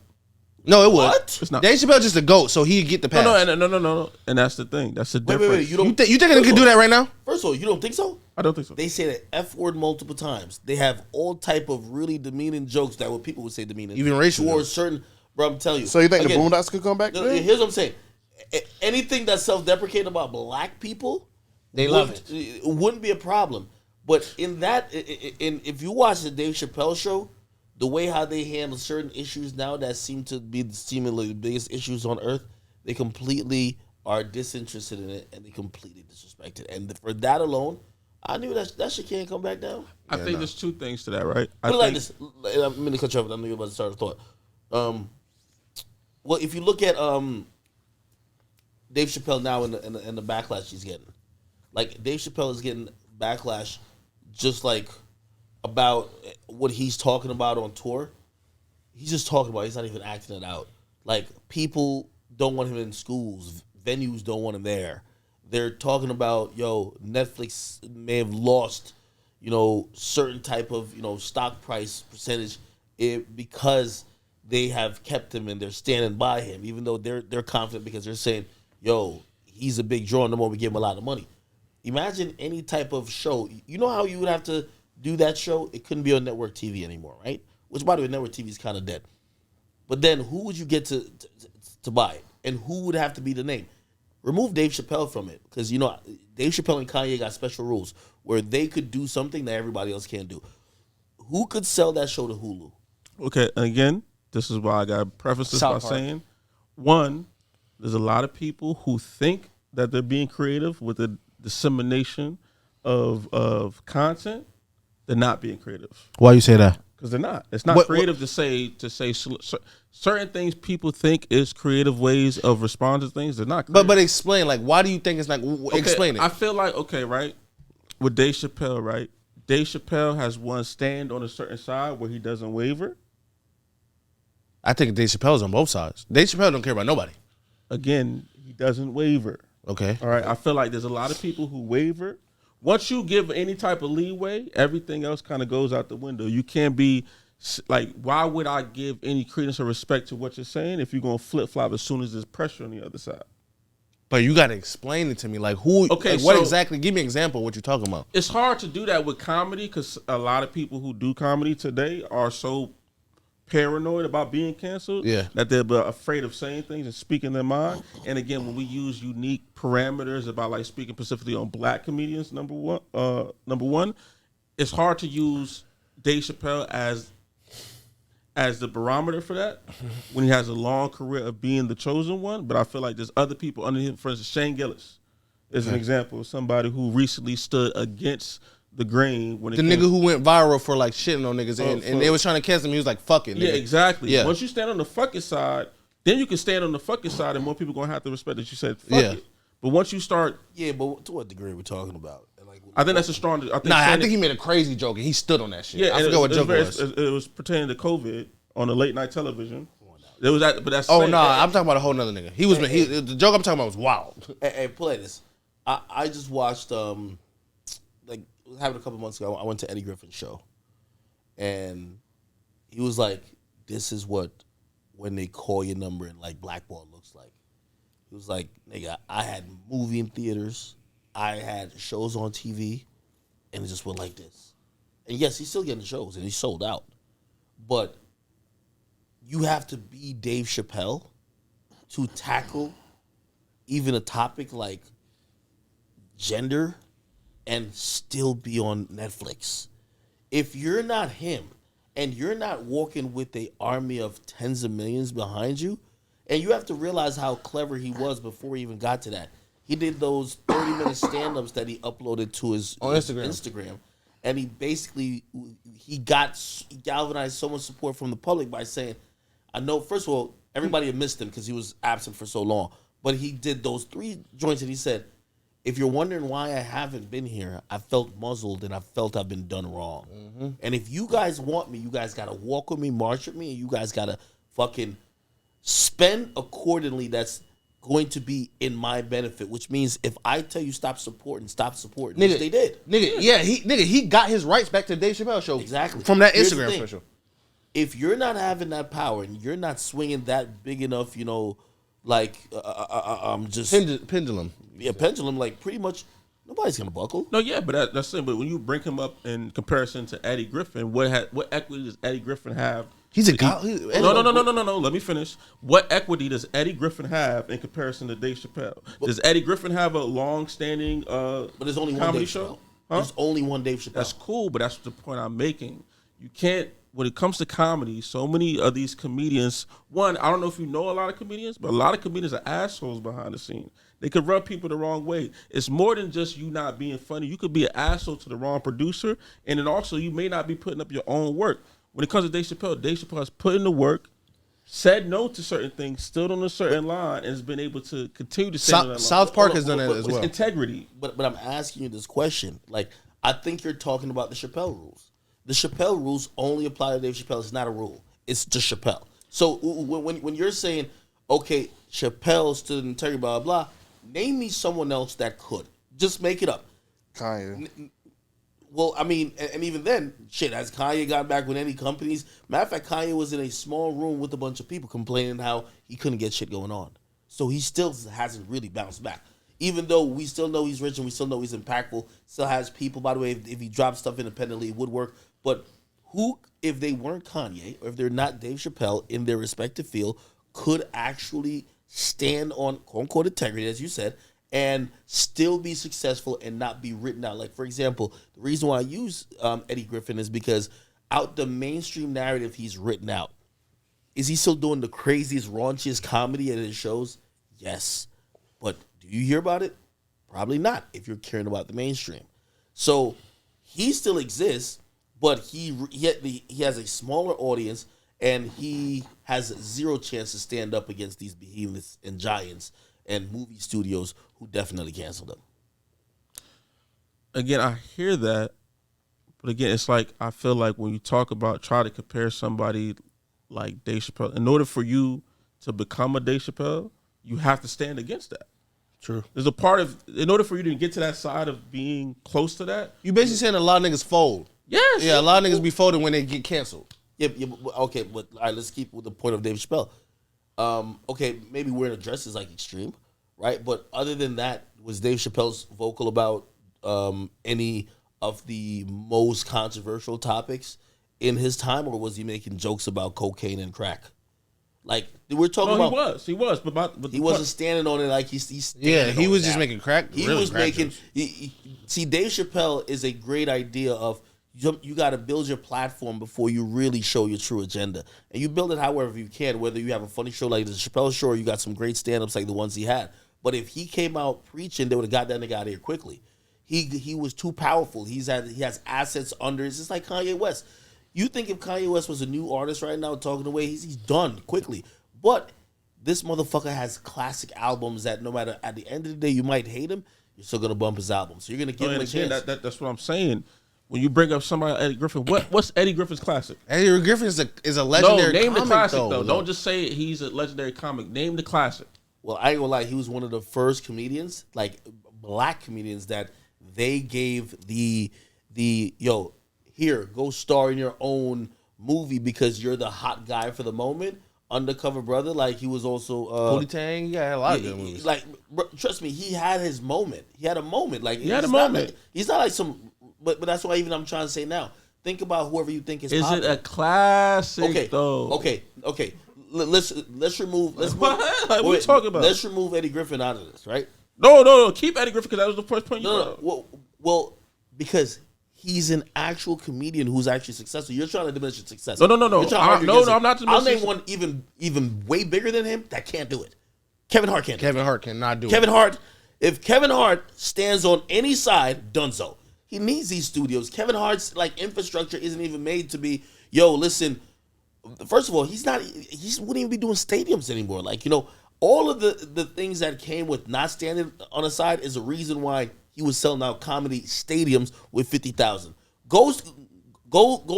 No, it would. What? It's not. Dave Chappelle just a goat, so he'd get the pass. No. And that's the thing. That's the wait, difference. you don't. You think they could do that right now? First of all, you don't think so? I don't think so. They say the F word multiple times. They have all type of really demeaning jokes that what people would say demeaning. Even racial towards jokes. certain. Bro, I'm telling you. So you think Again, the Boondocks could come back? no, Then? here's what I'm saying. Anything that's self-deprecating about black people, They love it wouldn't be a problem. But in that, if you watch the Dave Chappelle show, the way how they handle certain issues now that seem to be seemingly the biggest issues on earth, they completely are disinterested in it and they completely disrespect it. And for that alone, I knew that shit can't come back down. I think there's two things to that, right? I Put it like think this. I'm going to cut you off. I know you're about to start a thought. Well, if you look at Dave Chappelle now and the backlash he's getting, like Dave Chappelle is getting backlash just like about what he's talking about on tour. He's just talking about it. He's not even acting it out. Like, people don't want him in schools. Venues don't want him there. They're talking about, yo, Netflix may have lost, certain type of, stock price percentage because they have kept him and they're standing by him, even though they're confident because they're saying, yo, he's a big draw and the more we give him a lot of money. Imagine any type of show. You know how you would have to do that show? It couldn't be on network TV anymore, right? Which, by the way, network TV is kind of dead. But then who would you get to buy it? And who would have to be the name? Remove Dave Chappelle from it because, Dave Chappelle and Kanye got special rules where they could do something that everybody else can't do. Who could sell that show to Hulu? Okay, again, this is why I got to preface this by South Park. saying, one, there's a lot of people who think that they're being creative with the dissemination of content. They're not being creative Why you say that? because they're not. It's not What- creative to say certain things people think is creative ways of responding to things. They're not. Creative. But explain, like, why do you think it's like? Okay, Explain it. I feel like, okay, right, with Dave Chappelle, right? Dave Chappelle has one stand on a certain side where he doesn't waver. I think Dave Chappelle's on both sides. Dave Chappelle don't care about nobody. Again, he doesn't waver. Okay. All right, I feel like there's a lot of people who waver. Once you give any type of leeway, everything else kind of goes out the window. You can't be like, why would I give any credence or respect to what you're saying if you're gonna flip flop as soon as there's pressure on the other side? But you got to explain it to me. Like, who? Okay, like, what so- exactly? Give me an example of what you're talking about. It's hard to do that with comedy because a lot of people who do comedy today are so paranoid about being canceled that they're afraid of saying things and speaking their mind. And again, when we use unique parameters about like speaking specifically on black comedians, number one, it's hard to use Dave Chappelle as the barometer for that when he has a long career of being the chosen one. But I feel like there's other people under him. For instance, Shane Gillis is an example of somebody who recently stood against the grain when it The nigga who went viral for like shitting on niggas and they was trying to cancel him. He was like, fuck it, nigga. Yeah, exactly. Yeah. Once you stand on the fucking side, then you can stand on the fucking side and more people going to have to respect that you said fuck it. But once you start... Yeah, but to what degree are we talking about? Like, I think that's a strong... I think he made a crazy joke and he stood on that shit. Yeah, I forgot what joke it was. It was pertaining to COVID on the late night television. It was that, but that's... I'm talking about a whole nother nigga. The joke I'm talking about was wild. Hey, play this. I just watched like it was happened a couple months ago. I went to Eddie Griffin's show, and he was like, "This is what when they call your number and like blackball looks like." He was like, "Nigga, I had movie in theaters, I had shows on TV, and it just went like this." And yes, he's still getting shows and he's sold out, but you have to be Dave Chappelle to tackle even a topic like gender and still be on Netflix. If you're not him and you're not walking with an army of tens of millions behind you, and you have to realize how clever he was before he even got to that. He did those 30-minute stand-ups that he uploaded to his Instagram. And he basically he galvanized so much support from the public by saying, I know, first of all, everybody had missed him because he was absent for so long. But he did those 3 joints and he said, if you're wondering why I haven't been here, I felt muzzled and I felt I've been done wrong. Mm-hmm. And if you guys want me, you guys got to walk with me, march with me, and you guys got to fucking spend accordingly. That's going to be in my benefit, which means if I tell you stop supporting, Nigga, which they did. He got his rights back to the Dave Chappelle show. Exactly. From that Here's the Instagram thing. special. If you're not having that power and you're not swinging that big enough, like just pendulum. Yeah, pendulum. Like pretty much nobody's gonna buckle. No, yeah, but that's it. But when you bring him up in comparison to Eddie Griffin, what equity does Eddie Griffin have? He's a guy. No. Let me finish. What equity does Eddie Griffin have in comparison to Dave Chappelle? Does Eddie Griffin have a long-standing but there's only one comedy Dave show? Chappelle. Huh? There's only one Dave Chappelle. That's cool, but that's the point I'm making. You can't. When it comes to comedy, so many of these comedians, one, I don't know if you know a lot of comedians, but a lot of comedians are assholes behind the scene. They could rub people the wrong way. It's more than just you not being funny. You could be an asshole to the wrong producer, and then also you may not be putting up your own work. When it comes to Dave Chappelle has put in the work, said no to certain things, stood on a certain line, and has been able to continue to stay on that line. South Park has done that as well. It's integrity. But I'm asking you this question. Like, I think you're talking about the Chappelle rules. The Chappelle rules only apply to Dave Chappelle. It's not a rule. It's just Chappelle. So when you're saying, okay, Chappelle stood in integrity, blah, blah, blah, name me someone else that could. Just make it up. Kanye. Well, I mean, and even then, shit, has Kanye got back with any companies? Matter of fact, Kanye was in a small room with a bunch of people complaining how he couldn't get shit going on. So he still hasn't really bounced back. Even though we still know he's rich and we still know he's impactful, still has people, by the way, if he drops stuff independently, it would work. But who, if they weren't Kanye, or if they're not Dave Chappelle in their respective field, could actually stand on quote-unquote integrity, as you said, and still be successful and not be written out? Like, for example, the reason why I use Eddie Griffin is because out the mainstream narrative he's written out, is he still doing the craziest, raunchiest comedy at his shows? Yes. But do you hear about it? Probably not, if you're caring about the mainstream. So he still exists, but he has a smaller audience, and he has zero chance to stand up against these behemoths and giants and movie studios who definitely canceled him. Again, I hear that, but again, it's like I feel like when you talk about try to compare somebody like Dave Chappelle, in order for you to become a Dave Chappelle, you have to stand against that. True. There's a part of, in order for you to get to that side of being close to that. You basically saying a lot of niggas fold. Yes. Yeah, a lot of niggas be folding when they get canceled. Yeah, okay, but all right, let's keep with the point of Dave Chappelle. Okay, maybe wearing a dress is like extreme, right? But other than that, was Dave Chappelle's vocal about any of the most controversial topics in his time, or was he making jokes about cocaine and crack? Like we're talking about. He was, but he wasn't standing on it like he's he was just making crack. He was making. See, Dave Chappelle is a great idea of you got to build your platform before you really show your true agenda, and you build it however you can. Whether you have a funny show like the Chappelle Show, or you got some great stand-ups like the ones he had. But if he came out preaching, they would have got that nigga out of here quickly. He was too powerful. He has assets under. It's just like Kanye West. You think if Kanye West was a new artist right now talking away, he's done quickly. But this motherfucker has classic albums that no matter, at the end of the day, you might hate him, you're still going to bump his album. So you're going to give him a chance. That's what I'm saying. When you bring up somebody like Eddie Griffin, what's Eddie Griffin's classic? Eddie Griffin is a legendary name comic, the classic, though. Don't just say he's a legendary comic. Name the classic. Well, I ain't gonna lie, he was one of the first comedians, like black comedians, that they gave the yo, here, go star in your own movie because you're the hot guy for the moment. Undercover Brother, like he was also Pootie Tang, yeah, a lot of good movies. Like, trust me, he had his moment. He had a moment. Like he had a moment. He's not like some, but that's why even I'm trying to say now. Think about whoever you think is. Is popular. it a classic though? Okay. Let's remove. What are we talking about? Let's remove Eddie Griffin out of this, right? No. Keep Eddie Griffin because that was the first point you brought up. Well, because he's an actual comedian who's actually successful. You're trying to diminish his success. No. I'm not diminishing. I'll name one even way bigger than him that can't do it. Kevin Hart can't. Kevin Hart cannot do it. Kevin Hart. If Kevin Hart stands on any side, donezo. He needs these studios. Kevin Hart's like infrastructure isn't even made to be. Yo, listen. First of all, he wouldn't even be doing stadiums anymore. Like, all of the things that came with not standing on a side is a reason why he was selling out comedy stadiums with 50,000. Go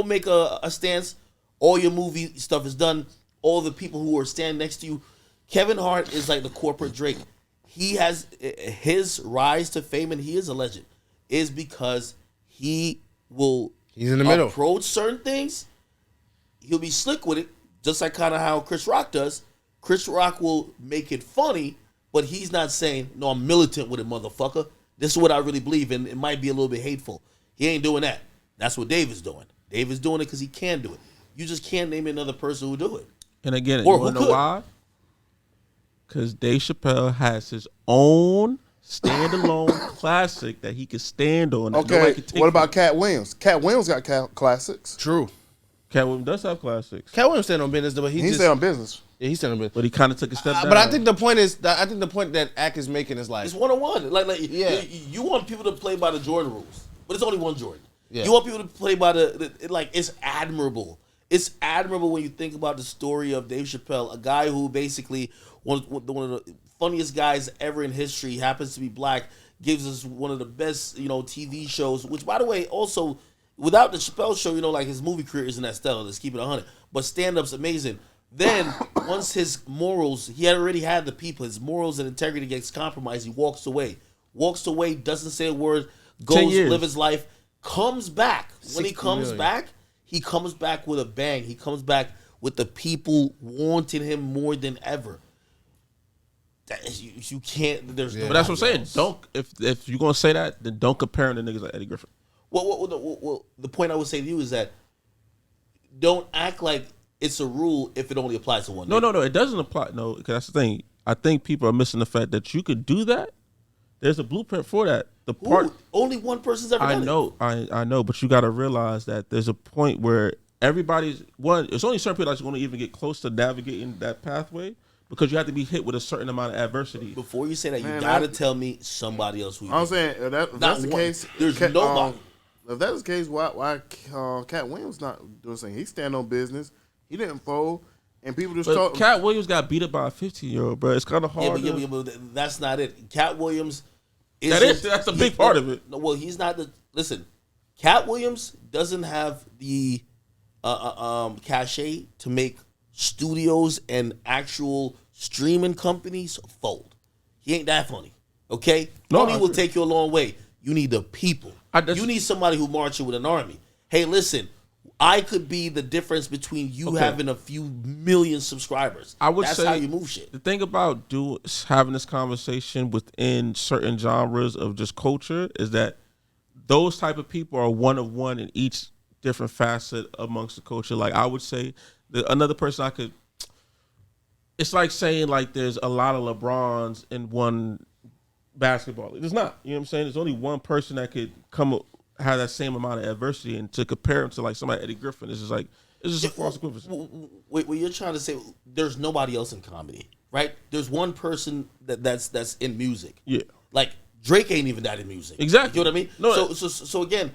make a stance. All your movie stuff is done. All the people who are standing next to you. Kevin Hart is like the corporate Drake. He has his rise to fame, and he is a legend, is because he's in the middle. Approach certain things. He'll be slick with it, just like kind of how Chris Rock does. Chris Rock will make it funny, but he's not saying, no, I'm militant with it, motherfucker. This is what I really believe, and it might be a little bit hateful. He ain't doing that. That's what Dave is doing. Dave is doing it because he can do it. You just can't name another person who do it. And again, Or you want to know why? Because Dave Chappelle has his own standalone classic that he can stand on. That Okay, can take what about Cat Williams? Cat Williams got classics. True. Cat Williams does have classics. Cat Williams stand on business, but He stay on business. Yeah, he's standing on business. But he kind of took a step down. But I think the point that Ack is making is like, It's one-on-one. Like Yeah. you want people to play by the Jordan rules, but it's only one Jordan. Yeah. You want people to play by it's admirable. It's admirable when you think about the story of Dave Chappelle, a guy who basically one of the funniest guys ever in history, happens to be black, gives us one of the best, TV shows, which, by the way, also, without the Chappelle Show, like his movie career isn't that stellar. Let's keep it 100. But stand-up's amazing. Then, once his morals, he had already had the people, his morals and integrity gets compromised, he walks away. Doesn't say a word, goes, live his life, comes back. When he comes back, he comes back with a bang. He comes back with the people wanting him more than ever. You can't. There's But that's what I'm saying. Don't if you're gonna say that, then don't compare him to niggas like Eddie Griffin. Well, the point I would say to you is that don't act like it's a rule if it only applies to one. No, it doesn't apply. No, because that's the thing. I think people are missing the fact that you could do that. There's a blueprint for that. Only one person's ever done it. I know, but you got to realize that there's a point where everybody's it's only certain people that's going to even get close to navigating that pathway because you have to be hit with a certain amount of adversity. Before you say that, you got to tell me somebody else who. I'm saying if that's the case, there's nobody. If that's the case, why Cat Williams not doing something? He stand on business. He didn't fold, and people just talk. Cat Williams got beat up by a 15-year-old, bro. It's kind of hard. Yeah, but that's not it. Cat Williams. That's a big part of it. No, well, he's not the. Listen, Cat Williams doesn't have the cachet to make studios and actual streaming companies fold. He ain't that funny. Okay, No, money I will agree. take you a long way. You need the people. You need somebody who marches with an army. Hey, listen, I could be the difference between you having a few million subscribers. That's say how you move shit. The thing about having this conversation within certain genres of just culture is that those type of people are one of one in each different facet amongst the culture. Like I would say, another person I could. It's like saying like there's a lot of LeBrons in one basketball league. There's not. You know what I'm saying? There's only one person that could have that same amount of adversity, and to compare him to like somebody Eddie Griffin, it's just a false equivalency. Wait, what you're trying to say? There's nobody else in comedy, right? There's one person that's in music. Yeah. Like Drake ain't even that in music. Exactly. You know what I mean? No. So again,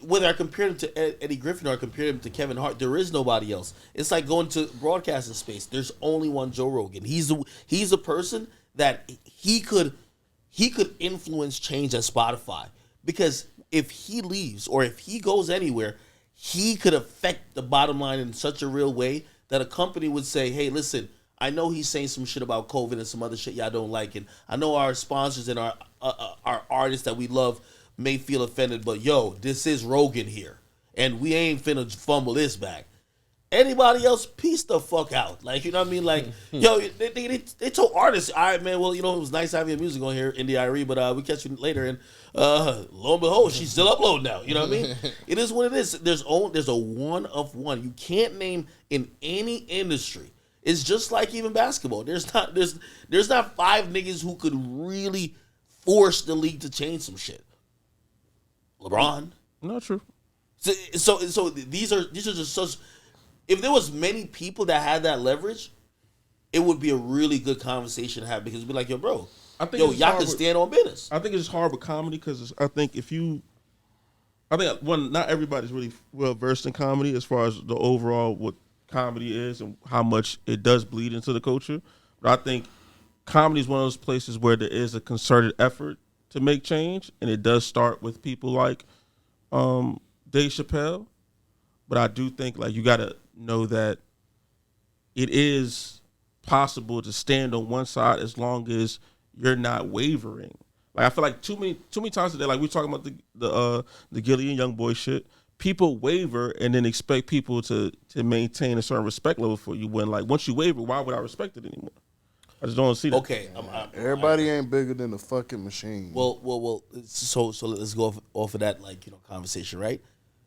whether I compare him to Eddie Griffin or I compare him to Kevin Hart, there is nobody else. It's like going to broadcasting space. There's only one Joe Rogan. He's a person that he could influence change at Spotify, because if he leaves or if he goes anywhere, he could affect the bottom line in such a real way that a company would say, hey, listen, I know he's saying some shit about COVID and some other shit y'all don't like, and I know our sponsors and our artists that we love may feel offended, but yo, this is Rogan here, and we ain't finna fumble this back. Anybody else, peace the fuck out. Like, you know what I mean? Like, yo, they told artists, all right, man, well, you know, it was nice having your music on here, Indie Irie, but we catch you later, and lo and behold, she's still uploading now. You know what I mean? It is what it is. There's a one of one. You can't name in any industry. It's just like even basketball. There's not 5 niggas who could really force the league to change some shit. LeBron. Not true. So these are just such. If there was many people that had that leverage, it would be a really good conversation to have, because it'd be like, yo, bro, y'all can stand on business. I think it's hard with comedy because I think not everybody's really well versed in comedy as far as the overall what comedy is and how much it does bleed into the culture. But I think comedy is one of those places where there is a concerted effort to make change, and it does start with people like Dave Chappelle. But I do think like you gotta know that it is possible to stand on one side as long as you're not wavering. Like I feel like too many times today, like we're talking about the Gilly and YoungBoy shit, people waver and then expect people to maintain a certain respect level for you, when like once you waver, why would I respect it anymore? I just don't see that. Okay, Everybody ain't bigger than the fucking machine. Well. So let's go off of that, like, you know, conversation, right?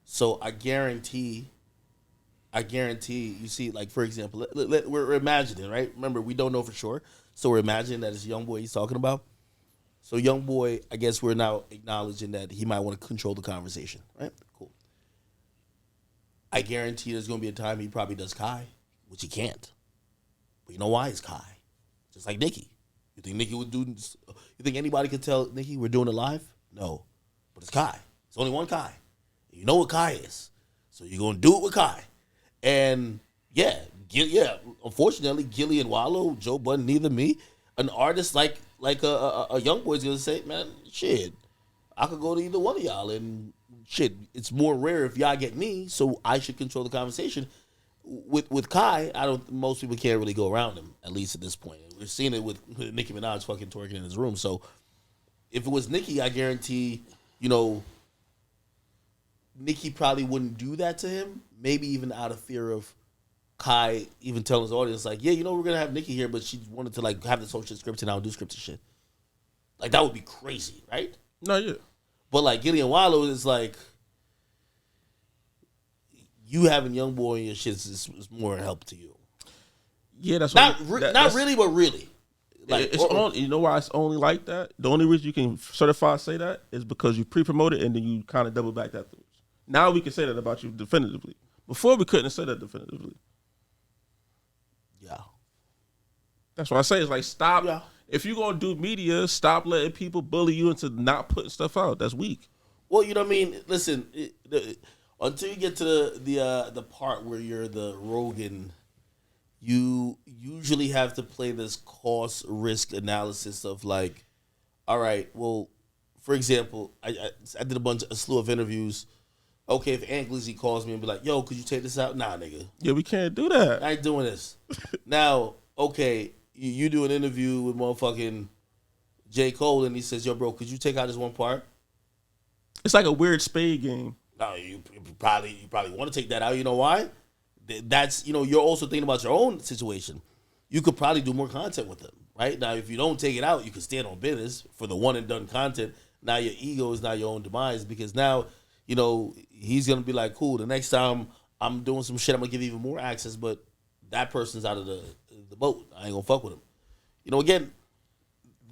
So I guarantee. You see, like, for example, we're imagining, right? Remember, we don't know for sure, so we're imagining that it's YoungBoy he's talking about. So YoungBoy, I guess we're now acknowledging that he might want to control the conversation, right? Cool. I guarantee there's going to be a time he probably does Kai, which he can't. But you know why? It's Kai. Just like Nicki. You think Nicki would do? You think anybody could tell Nicki we're doing it live? No. But it's Kai. It's only one Kai. You know what Kai is. So you're going to do it with Kai. And unfortunately, Gilly and Wallow, Joe Budden, neither me, an artist like a YoungBoy is going to say, man, shit, I could go to either one of y'all, and shit, it's more rare if y'all get me, so I should control the conversation. With Kai, most people can't really go around him, at least at this point. We're seeing it with Nicki Minaj fucking twerking in his room. So if it was Nicki, I guarantee, you know, Nicki probably wouldn't do that to him, maybe even out of fear of Kai even telling his audience, like, yeah, you know, we're going to have Nicki here, but she wanted to, like, have this whole shit scripted and I'll do scripted shit. Like, that would be crazy, right? No, yeah. But, like, Gilly and Wallow is like, you having YoungBoy and your shit is more help to you. Yeah, that's not really, but really. Like, it's only, you know why it's only like that? The only reason you can certified say that is because you pre-promote it and then you kind of double back afterwards. Now we can say that about you definitively. Before we couldn't say that definitively. Yeah. That's what I say. It's like, stop. Yeah. If you're going to do media, stop letting people bully you into not putting stuff out. That's weak. Well, you know what I mean? Listen, until you get to the part where you're the Rogan, you usually have to play this cost risk analysis of like, all right, well, for example, I did a slew of interviews. Okay, if Ant Glizzy calls me and be like, yo, could you take this out? Nah, nigga. Yeah, we can't do that. I ain't doing this. Now, okay, you do an interview with motherfucking J. Cole and he says, yo, bro, could you take out this one part? It's like a weird spade game. No, you probably want to take that out. You know why? That's, you're also thinking about your own situation. You could probably do more content with them, right? Now, if you don't take it out, you can stand on business for the one and done content. Now your ego is not your own demise because now, he's going to be like, cool, the next time I'm doing some shit, I'm going to give even more access, but that person's out of the boat. I ain't going to fuck with him. Again,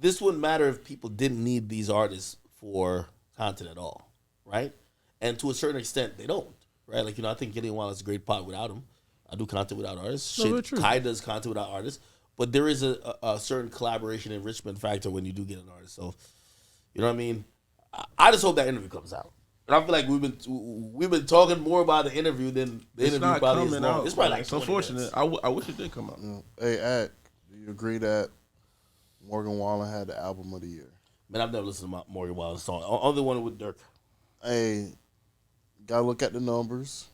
this wouldn't matter if people didn't need these artists for content at all, right? And to a certain extent, they don't, right? Like, I think Gilly and Wale is a great pot without him. I do content without artists. Kai does content without artists. But there is a certain collaboration enrichment factor when you do get an artist. So, you know what I mean? I just hope that interview comes out. And I feel like we've been talking more about the interview than the interview probably is long. It's probably like it's unfortunate. I wish it did come out. Hey, Ak, do you agree that Morgan Wallen had the album of the year? Man, I've never listened to Morgan Wallen's song. Other one with Dirk. Hey, gotta look at the numbers.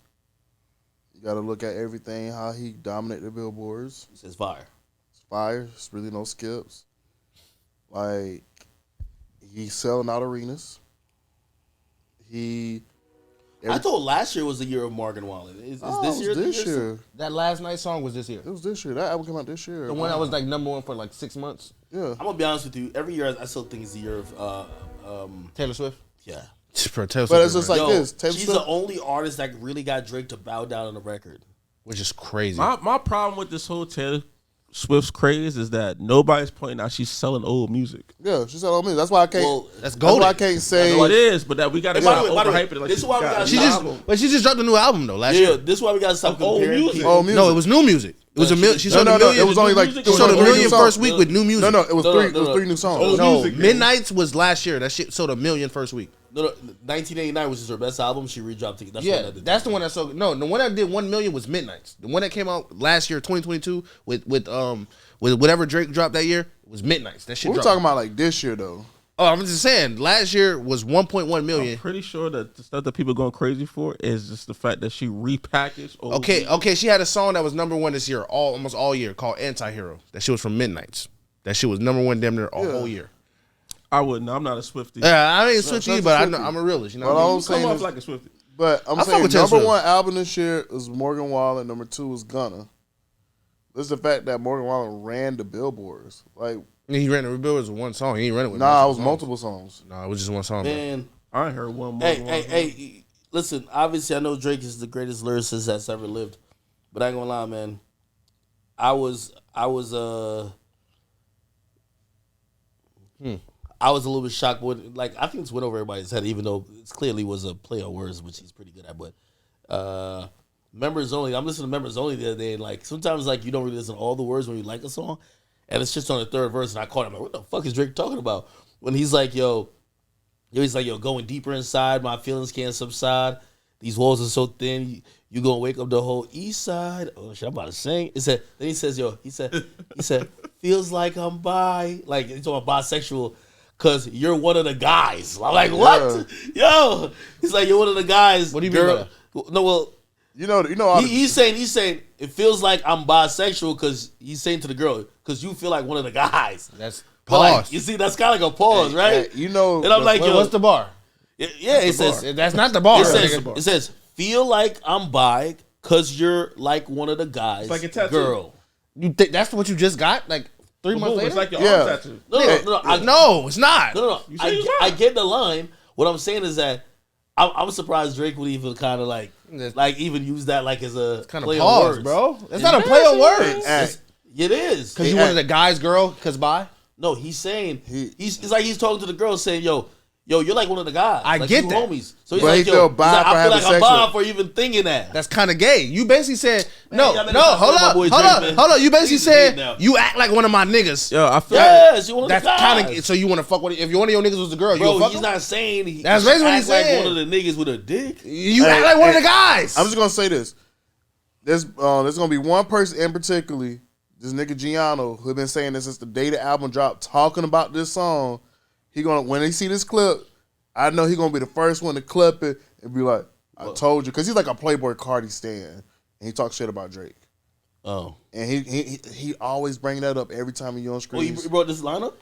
You gotta look at everything, how he dominated the billboards. It's fire. It's fire. It's really no skips. Like, he's selling out arenas. I thought last year was the year of Morgan Wallen. Is this year? This year. That last night song was this year. It was this year. That album came out this year. The one that was like number one for like 6 months. Yeah. I'm gonna be honest with you. Every year, I still think it's the year of Taylor Swift. yeah. But it's just like this. Taylor She's Swift- the only artist that really got Drake to bow down on the record. Which is crazy. My problem with this whole Taylor Swift's craze is that nobody's pointing out she's selling old music. Yeah, she said all me. That's why I can't. Well, That's that's golden. why I can't say. No, it is, but that we got to By stop the way, overhyping it. Like this is why we got gotta a She stop. just, album. but she just dropped a new album though last Yeah, year. this is why we gotta stop Old comparing music. people. Oh, music. No, it was new music. It was she sold a million. It was only like music She was sold a only million new first songs. week with new music. No, it was No, three. no, It was no. 3 new songs. Old No, music, man. Midnight's was last year. That shit sold a million first week. No, 1989 was just her best album. She redropped it. That's Yeah, what I did. that's the one that sold. No, the one that did 1 million was Midnight's. The one that came out last year, 2022, with whatever Drake dropped that year was Midnight's. That shit. We're dropped. talking about like this year though. Oh, I'm just saying. Last year was 1.1 million. I'm pretty sure that the stuff that people are going crazy for is just the fact that she repackaged. old Okay, music. she had a song that was number one this year, almost all year, called Anti-Hero. That shit was from Midnight's. That shit was number one damn near all whole year. I wouldn't. I'm not a Swiftie. Yeah, I ain't Swiftie, that's but Swiftie. I'm a realist. You know But what I all mean? I'm saying Come off is, like a Swiftie. but I'm I fuck saying with Taylor number Swift. one album this year is Morgan Wallen. Number 2 was Gunna. This is the fact that Morgan Wallen ran the billboards. Like, He ran the billboards with one song. He ain't run it with nah, it was multiple multiple songs. songs. Nah, it was just one song. Bro. Man, I ain't heard one more. hey, listen, obviously I know Drake is the greatest lyricist that's ever lived. But I ain't gonna lie, man. I was a little bit shocked with, like, I think it's went over everybody's head, even though it clearly was a play on words, which he's pretty good at. But members only. I'm listening to members only the other day, and like sometimes like you don't really listen to all the words when you like a song, and it's just on the third verse, and I caught him like, what the fuck is Drake talking about? When he's like, he's like, going deeper inside, my feelings can't subside. These walls are so thin, you gonna wake up the whole east side. Oh shit, I'm about to sing. Then he says, he said, feels like I'm bi, like he's talking about bisexual. Cause you're one of the guys. I'm like, what? Yo, he's like, you're one of the guys. What do you mean by that? No, well, You know. All he's saying it feels like I'm bisexual because he's saying to the girl because you feel like one of the guys. That's But like, pause. you see, that's kind of like a pause, right? you know. And I'm like, yo, What's the bar? yeah, it says That's not the bar. it says feel like I'm bi because you're like one of the guys. It's like a tattoo. Girl. You think that's what you just got? Like 3 months later? It's like your Yeah. arm tattoo. No, it's not. No. You say it's not. I get the line. What I'm saying is that I'm surprised Drake would even kind of like even use that like as a Kind of play on pause, words. bro. That's not a play on words. It is. Because you wanted a guy's girl, because bi? No, he's saying it's like he's talking to the girl saying, yo, you're like one of the guys. I like, get you that. homies. So he's But like, he yo, feel he's bi like, for I feel like having I'm sex bi with- for even thinking that. That's kind of gay. You basically said, no. y'all niggas Hold fuck my boy Drake, man. up. You basically He's mad said, now. you act like one of my niggas. Yo, I feel Yes, you one of That's the guys. kind of, so you want to fuck with, if one of your niggas was a girl, you Bro, gonna fuck he's him? not saying he That's basically what act he's like saying. one of the niggas with a dick. You act like one of the guys. I'm just gonna say this. There's gonna be one person in particularly, this nigga Gianno, who been saying this since the day the album dropped, talking about this song. He gonna, when he see this clip, I know he gonna be the first one to clip it and be like, "I told you," because he's like a Playboy Cardi stan, and he talks shit about Drake. Oh. And he always bring that up every time he on Oh, screen. you brought this lineup?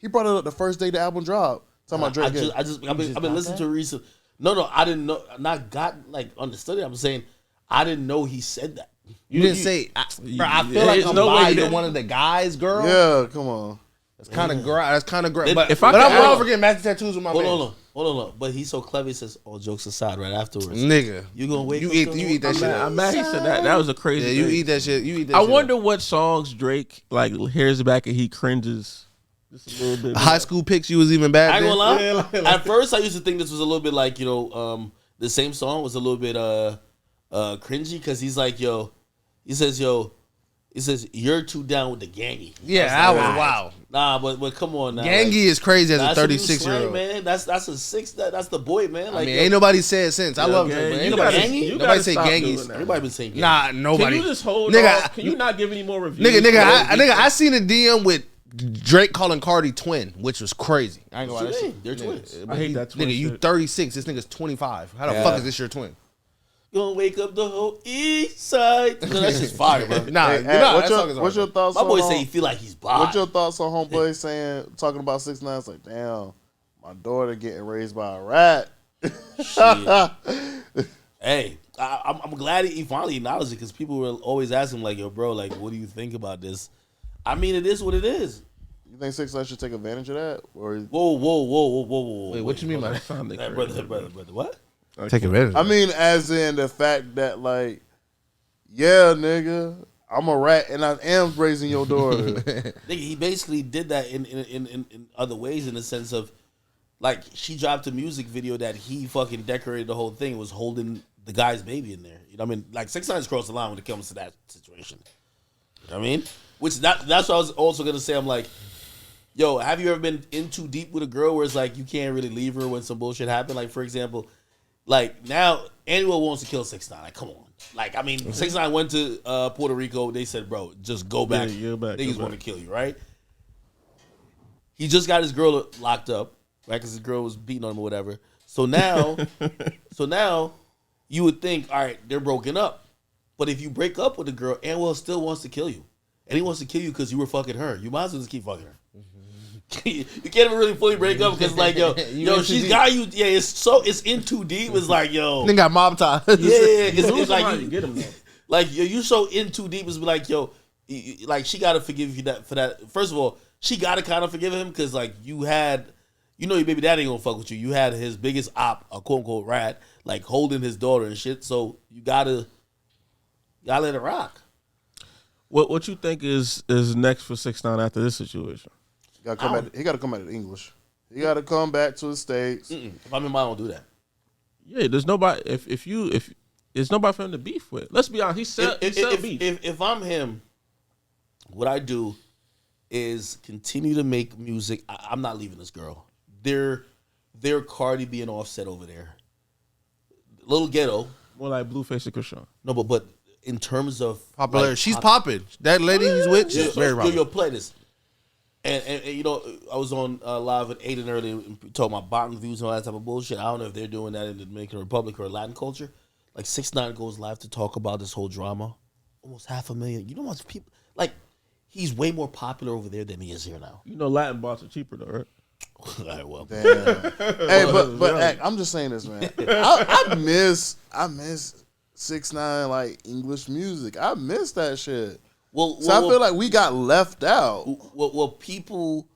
He brought it up the first day the album dropped. Talking about Drake. I've been listening to recent. No, I didn't know. Not got like understood it. I'm saying I didn't know he said that. You didn't say, bro, I feel like I'm buying one of the guys, girl. Yeah, come on. That's kind of great. That's kind of great. But if I I'm could- wrong for getting matching tattoos with my man. Hold on. But he's so clever. He says, all jokes aside, right afterwards. Nigga. You gonna wake You up eat to- you eat that shit. I'm mad he said that. That was a crazy Yeah, you thing. eat that shit. You eat that I shit. wonder what songs Drake like hears back and he cringes just a little bit. High school pics you was even bad. I ain't gonna lie. then? Yeah, At first, I used to think this was a little bit like, the same song was a little bit cringy because he's like, he says, you're too down with the gangy. Yeah, that was wow. Nah, but come on now. Gangy is crazy as a that's a new 36-year-old. slang, man. That's a six. That's the boy, man. Like, I mean, ain't nobody said it since. I love gang. it, but You ain't gotta- nobody, you nobody gotta say stop doing gangies. that. everybody been saying, Nah, nobody. Can you just hold Nigga, off? Can you not give any more reviews? nigga, I seen a DM with Drake calling Cardi twin, which was crazy. I ain't gonna lie. What that you shit. mean? They're twins. I hate that twin Nigga, you shit. 36. This nigga's 25. How the Yeah. fuck is this your twin? Gonna wake up the whole east side. That's just fire, bro. Nah, Hey, nah, what's that song is what's your hard. thoughts My on boy say he feel like he's bi. what's your thoughts on homeboy saying talking about 6ix9ine? It's like, damn, my daughter getting raised by a rat. Hey, I'm glad he finally acknowledged it because people were always asking like, yo, bro, like, what do you think about this? I mean, it is what it is. You think 6ix9ine should take advantage of that? Or Whoa. Wait, what you mean by that? Sounded Hey, crazy. brother, what? Take advantage. I mean, as in the fact that, like, yeah, nigga, I'm a rat and I am raising your daughter. Nigga, he basically did that in other ways in the sense of, like, she dropped a music video that he fucking decorated the whole thing, was holding the guy's baby in there. You know what I mean? Like, 6ix9ine's crossed the line when it comes to that situation. You know what I mean? Which, that's what I was also going to say. I'm like, yo, have you ever been in too deep with a girl where it's like you can't really leave her when some bullshit happened? Like, for example, like, now, Annual wants to kill 6ix9ine. Like, come on. Like, I mean, 6ix9ine went to Puerto Rico. They said, bro, just go back. Yeah, you're back, Niggas go want to back. kill you, right? He just got his girl locked up, right? Because his girl was beating on him or whatever. So now, you would think, all right, they're broken up. But if you break up with a girl, Anwell still wants to kill you. And he wants to kill you because you were fucking her. You might as well just keep fucking her. You can't even really fully break up because, like, yo, in too she's deep. got you. Yeah, it's in too deep. It's like, yo, Nigga got mob ties. yeah, Lose it's like somebody, you, get him though. like you so in too deep. It's like, yo, like she gotta forgive you for that. First of all, she gotta kind of forgive him because, like, your baby daddy ain't gonna fuck with you. You had his biggest op, a quote unquote rat, like holding his daughter and shit. So you gotta let it rock. What you think is next for 6ix9ine after this situation? He got to come back to English. He got to come back to the States. If I'm in mine, I don't do that. Yeah, there's nobody. If there's nobody for him to beef with. Let's be honest. He sell beef. If I'm him, what I do is continue to make music. I'm not leaving this girl. They're Cardi B and Offset over there. Little ghetto. More like Blueface and Krishan. No, but in terms of Popular. like, She's popping. That lady he's with, she's very popular. Yo, play this. And you know, I was on live with Aiden earlier and talking about bottom views and all that type of bullshit. I don't know if they're doing that in the Dominican Republic or Latin culture. Like 6ix9ine goes live to talk about this whole drama. Almost 500,000. You know how much people like? He's way more popular over there than he is here now. You know, Latin bots are cheaper though, right? All right, well, Damn. Hey, but Ak, I'm just saying this, man. I miss 6ix9ine like English music. I miss that shit. well, So I feel like we got left out. well, people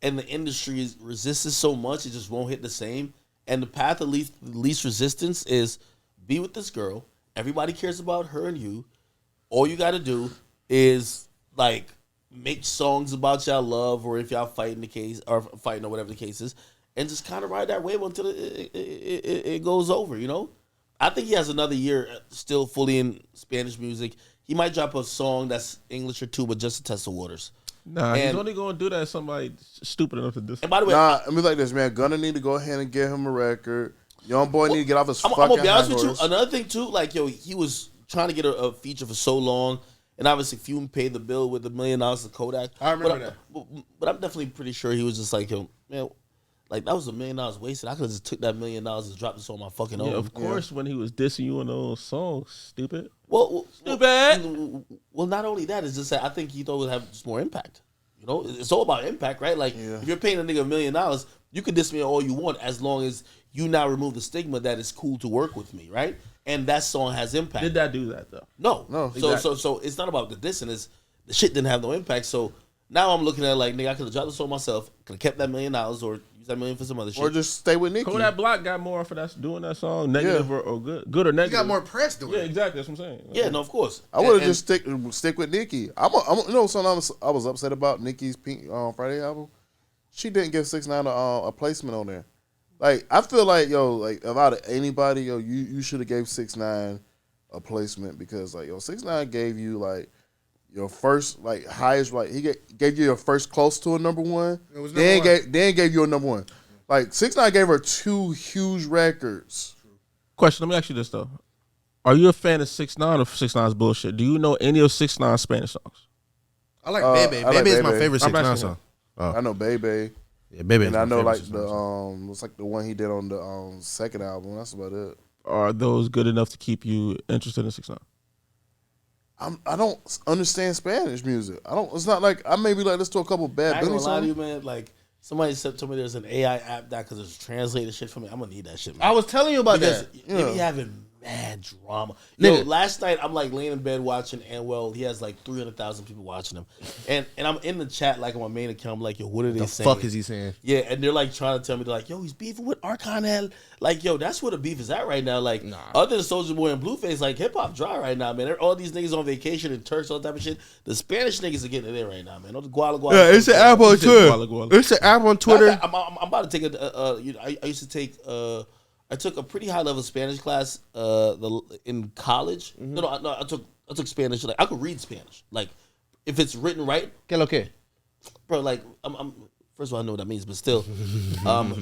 and the industry resist it so much it just won't hit the same. And the path of least resistance is be with this girl. Everybody cares about her and you. All you got to do is like make songs about y'all love, or if y'all fighting or whatever the case is, and just kind of ride that wave until it goes over. You know, I think he has another year still fully in Spanish music. He might drop a song that's English or two, but just to test the waters. Nah, he's And- only gonna do that if somebody stupid enough to diss. And by the way, Nah, I mean like this, man. Gunna need to go ahead and get him a record. YoungBoy need to get off his I'm fucking gonna be honest high with you. horse. Another thing too, like yo, he was trying to get a feature for so long, and obviously Fume paid the bill with $1 million to Kodak. I remember that. But I'm definitely pretty sure he was just like, yo, man, like that was $1 million wasted. I could have just took that $1 million and dropped this on my fucking own. Yeah, of course, when he was dissing you on those songs, stupid. Well, Stupid. Well, not only that, it's just that I think he thought it would have just more impact. You know, it's all about impact, right? Like, if you're paying a nigga $1 million, you can diss me all you want as long as you now remove the stigma that it's cool to work with me, right? And that song has impact. Did that do that though? No. So Exactly. so it's not about the dissing. It's the shit didn't have no impact. So now I'm looking at it like, nigga, I could have dropped the song myself, could have kept that $1 million or used that $1 million for some other shit. Or just stay with Nicki. Kodak Black got more for that doing that song, negative or good or He negative. got more press doing Yeah, it. exactly. That's what I'm saying. Yeah, no, of course. I would have And- just stick with Nicki. You know something I was upset about Nicki's Pink Friday album? She didn't give 6ix9ine a placement on there. Like, I feel like, yo, like, if out of anybody, yo, you should have gave 6ix9ine a placement because, like, yo, 6ix9ine gave you, like, your first, like, highest, like, he gave you your first close to a number one. It was then number one. gave you a number one. Like, 6ix9ine gave her 2 huge records. Question. Let me ask you this though: are you a fan of 6ix9ine or 6ix9ine's bullshit? Do you know any of 6ix9ine's Spanish songs? I like Bebe. I like Bebe is my Bebe. favorite I'm 6ix9ine asking song. I know Bebe. Yeah, Bebe. And is I my know, favorite like, 6ix9ine song. it's like the one he did on the second album. That's about it. Are those good enough to keep you interested in 6ix9ine? I don't understand Spanish music. It's not like I maybe like listen to a couple I Bad ain't Bunny gonna lie to songs. you, man. Like, somebody said to me there's an AI app that because it's translated shit for me. I'm gonna need that shit, man. I was telling you about Because that. they be having mad drama. Yo, Nigga. last night I'm like laying in bed watching Anwell. He has like 300,000 people watching him, and I'm in the chat like on my main account. I'm like, yo, what are they The saying? fuck is he saying? Yeah, and they're like trying to tell me, they're like, yo, he's beefing with Arcon. Like, yo, that's where the beef is at right now. Like, other than Soulja Boy and Blueface, like, hip hop dry right now, man. All these niggas on vacation and Turks, all that type of shit. The Spanish niggas are getting it in right now, man. All the Guala. Yeah, it's an app on Guala, Twitter. Guala. It's an app on Twitter. I'm about to take I used to take I took a pretty high level Spanish class in college. No, I took Spanish. Like, I could read Spanish. Like, if it's written right, ¿Qué lo que? bro. Like, I'm first of all, I know what that means, but still,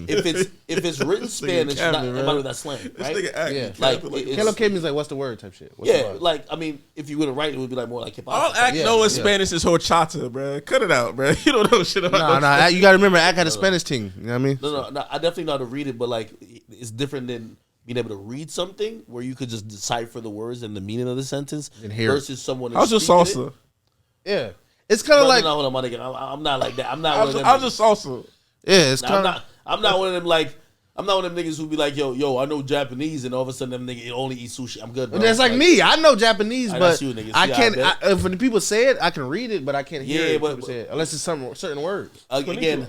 if it's written Spanish, capping, not bro. that's slang, right? Yeah. Like, ¿Qué lo que means like what's the word type shit? What's the yeah, word? like, I mean, if you were to write it, it would be like more like hip All hop. Act Yeah, know in yeah. Spanish is horchata, bro. Cut it out, bro. You don't know shit about Nah, you gotta remember, I got a Spanish thing. You know what I mean? No, I definitely know how to read it, but like, it's different than being able to read something where you could just decipher the words and the meaning of the sentence And hear it. versus someone. How's your speaking salsa? It. Yeah. It's kind of Brother, like, no, hold on, my nigga. I'm not like that. I'm not one of them. How's your salsa? yeah, it's Nah, kind of. I'm not one of them. Like, I'm not one of them niggas who be like, yo, I know Japanese, and all of a sudden them niggas only eat sushi. I'm good, bro. That's like me. I know Japanese, Alright, but that's you, nigga. I See, can't. I bet. When the people say it, I can read it, but I can't hear Yeah, it. but- When people say it, unless it's some certain words. Again,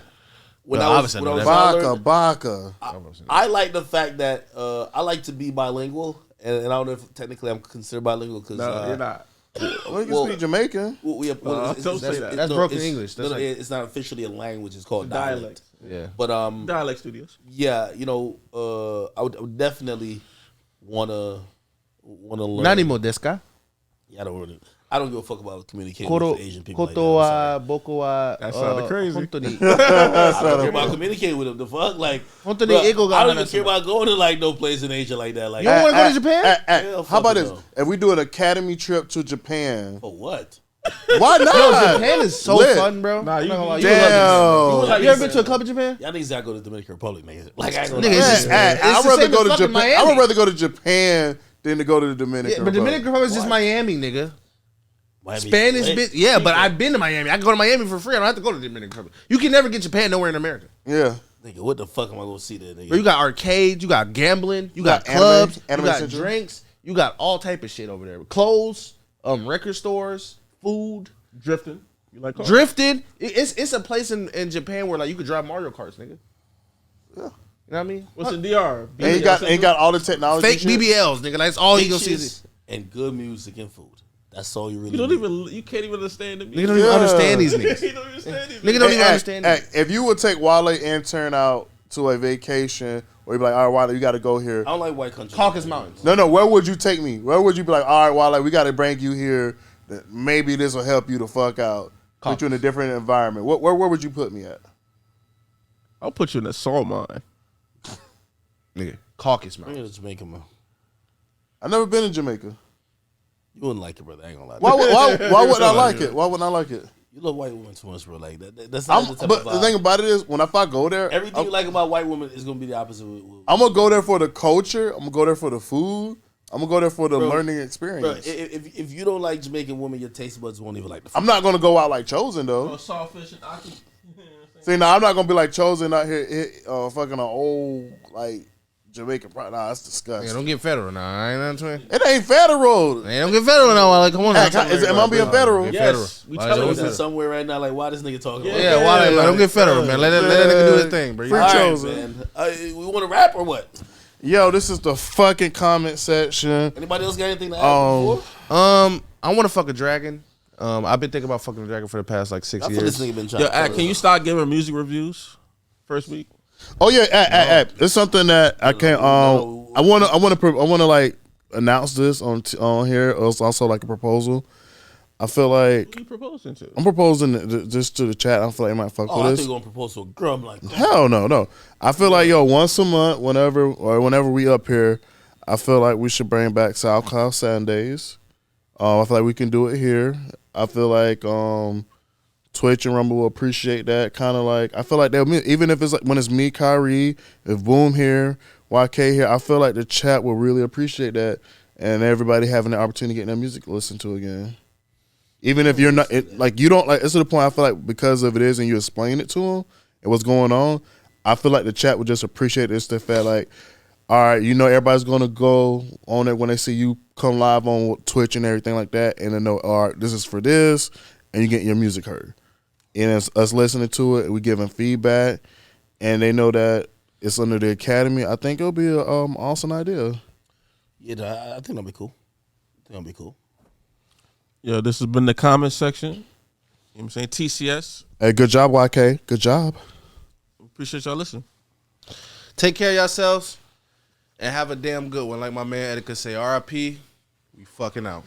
when No, I obviously was I when know I was that. trying to Baka, learn, baka. I like the fact that I like to be bilingual, and I don't know if technically I'm considered bilingual because No, you're not. Well, you can Well- speak Jamaican. Don't say that. That's broken English. That's like- it's not officially a language. It's called dialect. Yeah. But Dialect Studios. yeah, you know, I would definitely wanna learn. Nanimo desu ka? Yeah, I don't give a fuck about communicating Koro, with Asian people. koto like that. I'm wa boko wa. That sounded crazy. Hontoni. sorry. I don't care about communicating with them. The fuck, like, Hontoni bruh, ego ga I don't even hana care about going to like no place in Asia like that. Like, You don't want to go to Japan? Hell, How about fuck this? no. If we do an academy trip to Japan, for what? why not? Yo, Japan is so Lit. fun, bro. Nah, you- I'm not gonna lie, you would love Damn. Japan. You ever been to a club in Japan? Y'all niggas gotta go to Dominican Republic, nigga. Like, I ain't gonna Nigga, lie. it's just- I'd it's the rather same go as to fucking Japan. Miami. I would rather go to Japan than to go to the Dominican. Yeah, but Dominican Republic. Republic is just Miami, nigga. Miami Spanish lit. bitch. Yeah, but I've been to Miami. I can go to Miami for free. I don't have to go to the Dominican Republic. You can never get Japan nowhere in America. Yeah. Nigga, what the fuck am I gonna see there, nigga? Bro, you got arcades, you got gambling, you got got clubs, anime you got central. drinks, you got all type of shit over there. Clothes, record stores, food, Drifting. You like cars? drifting. It's a place in Japan where like you could drive Mario Karts, nigga. Yeah. You know what I mean? What's in DR? And he got all the technology. Fake shit. BBLs, nigga. That's all you gonna see. Bitches and good music and food. That's all you really You don't need. you can't even understand the Nigga music. don't even Yeah. understand these niggas. You don't understand it. Nigga don't Hey, even hey, understand hey, these. if you would take Wale and turn out to a vacation, or you be like, all right, Wale, you got to go here. I don't like white country. Caucasus Mountains. No, where would you take me? Where would you be like, all right, Wale, we got to bring you here. Maybe this will help you the fuck out. Put you in a different environment. Where would you put me at? I'll put you in a salt mine. Nigga, Caucasus Bring Mountains. it to Jamaica, man. I've never been to Jamaica. You wouldn't like it, brother. I ain't gonna lie. Why would I like it? Why wouldn't I like it? You love white women too much, bro. Like that's not the type But of the vibe. thing about it is, if I go there, Everything you like about white women is gonna be the opposite. I'm gonna go there for the culture. I'm gonna go there for the food. I'm gonna go there for the Bro, learning experience. Bro, if you don't like Jamaican women, your taste buds won't even like the food. I'm not gonna go out like Chosen though. Sawfish and Aki. See, now I'm not gonna be like Chosen out here fucking an old like Jamaican. Nah, that's disgusting. Yeah, don't get federal now. I ain't nothing. It ain't federal. Hey, don't get federal now. Like, come on. Hey, now. am I being federal? Get Yes, federal. we Why telling is it us somewhere right now. Like, why this nigga talking? Yeah, why? Don't get federal, man. Let that nigga do his thing, bro. Free All right, Chosen. man. We want to rap or what? Yo, this is the fucking comment section. Anybody else got anything to add before? I want to fuck a dragon. I've been thinking about fucking a dragon for the past like 6 I feel years. this nigga been trying. Yo, can you start giving music reviews first week? Oh yeah, it's something that I can't. I want to like announce this on here. It's also like a proposal. I feel like What are you proposing to? I'm proposing just to the chat. I feel like they might fuck Oh, I with think this. you're gonna propose to a girl. I'm like, Hell no. I feel like once a month, whenever we up here, I feel like we should bring back SoundCloud Sundays. I feel like we can do it here. I feel like Twitch and Rumble will appreciate that. Kind of like I feel like they'll even if it's like when it's me, Kyrie, if Boom here, YK here. I feel like the chat will really appreciate that, and everybody having the opportunity to get their music listened to again. Even if you're not like you don't like, it's to the point I feel like because of it is, and you explain it to them and what's going on. I feel like the chat would just appreciate this. The fact like, all right, everybody's gonna go on it when they see you come live on Twitch and everything like that, and they know, all right, this is for this, and you get your music heard. And it's us listening to it, we giving feedback, and they know that it's under the academy. I think it'll be an awesome idea. yeah, I think that'll be cool. Yo, this has been the comment section. You know what I'm saying? TCS. Hey, good job, YK. Good job. Appreciate y'all listening. Take care of yourselves and have a damn good one. Like my man Etiquette say, RIP, we fucking out.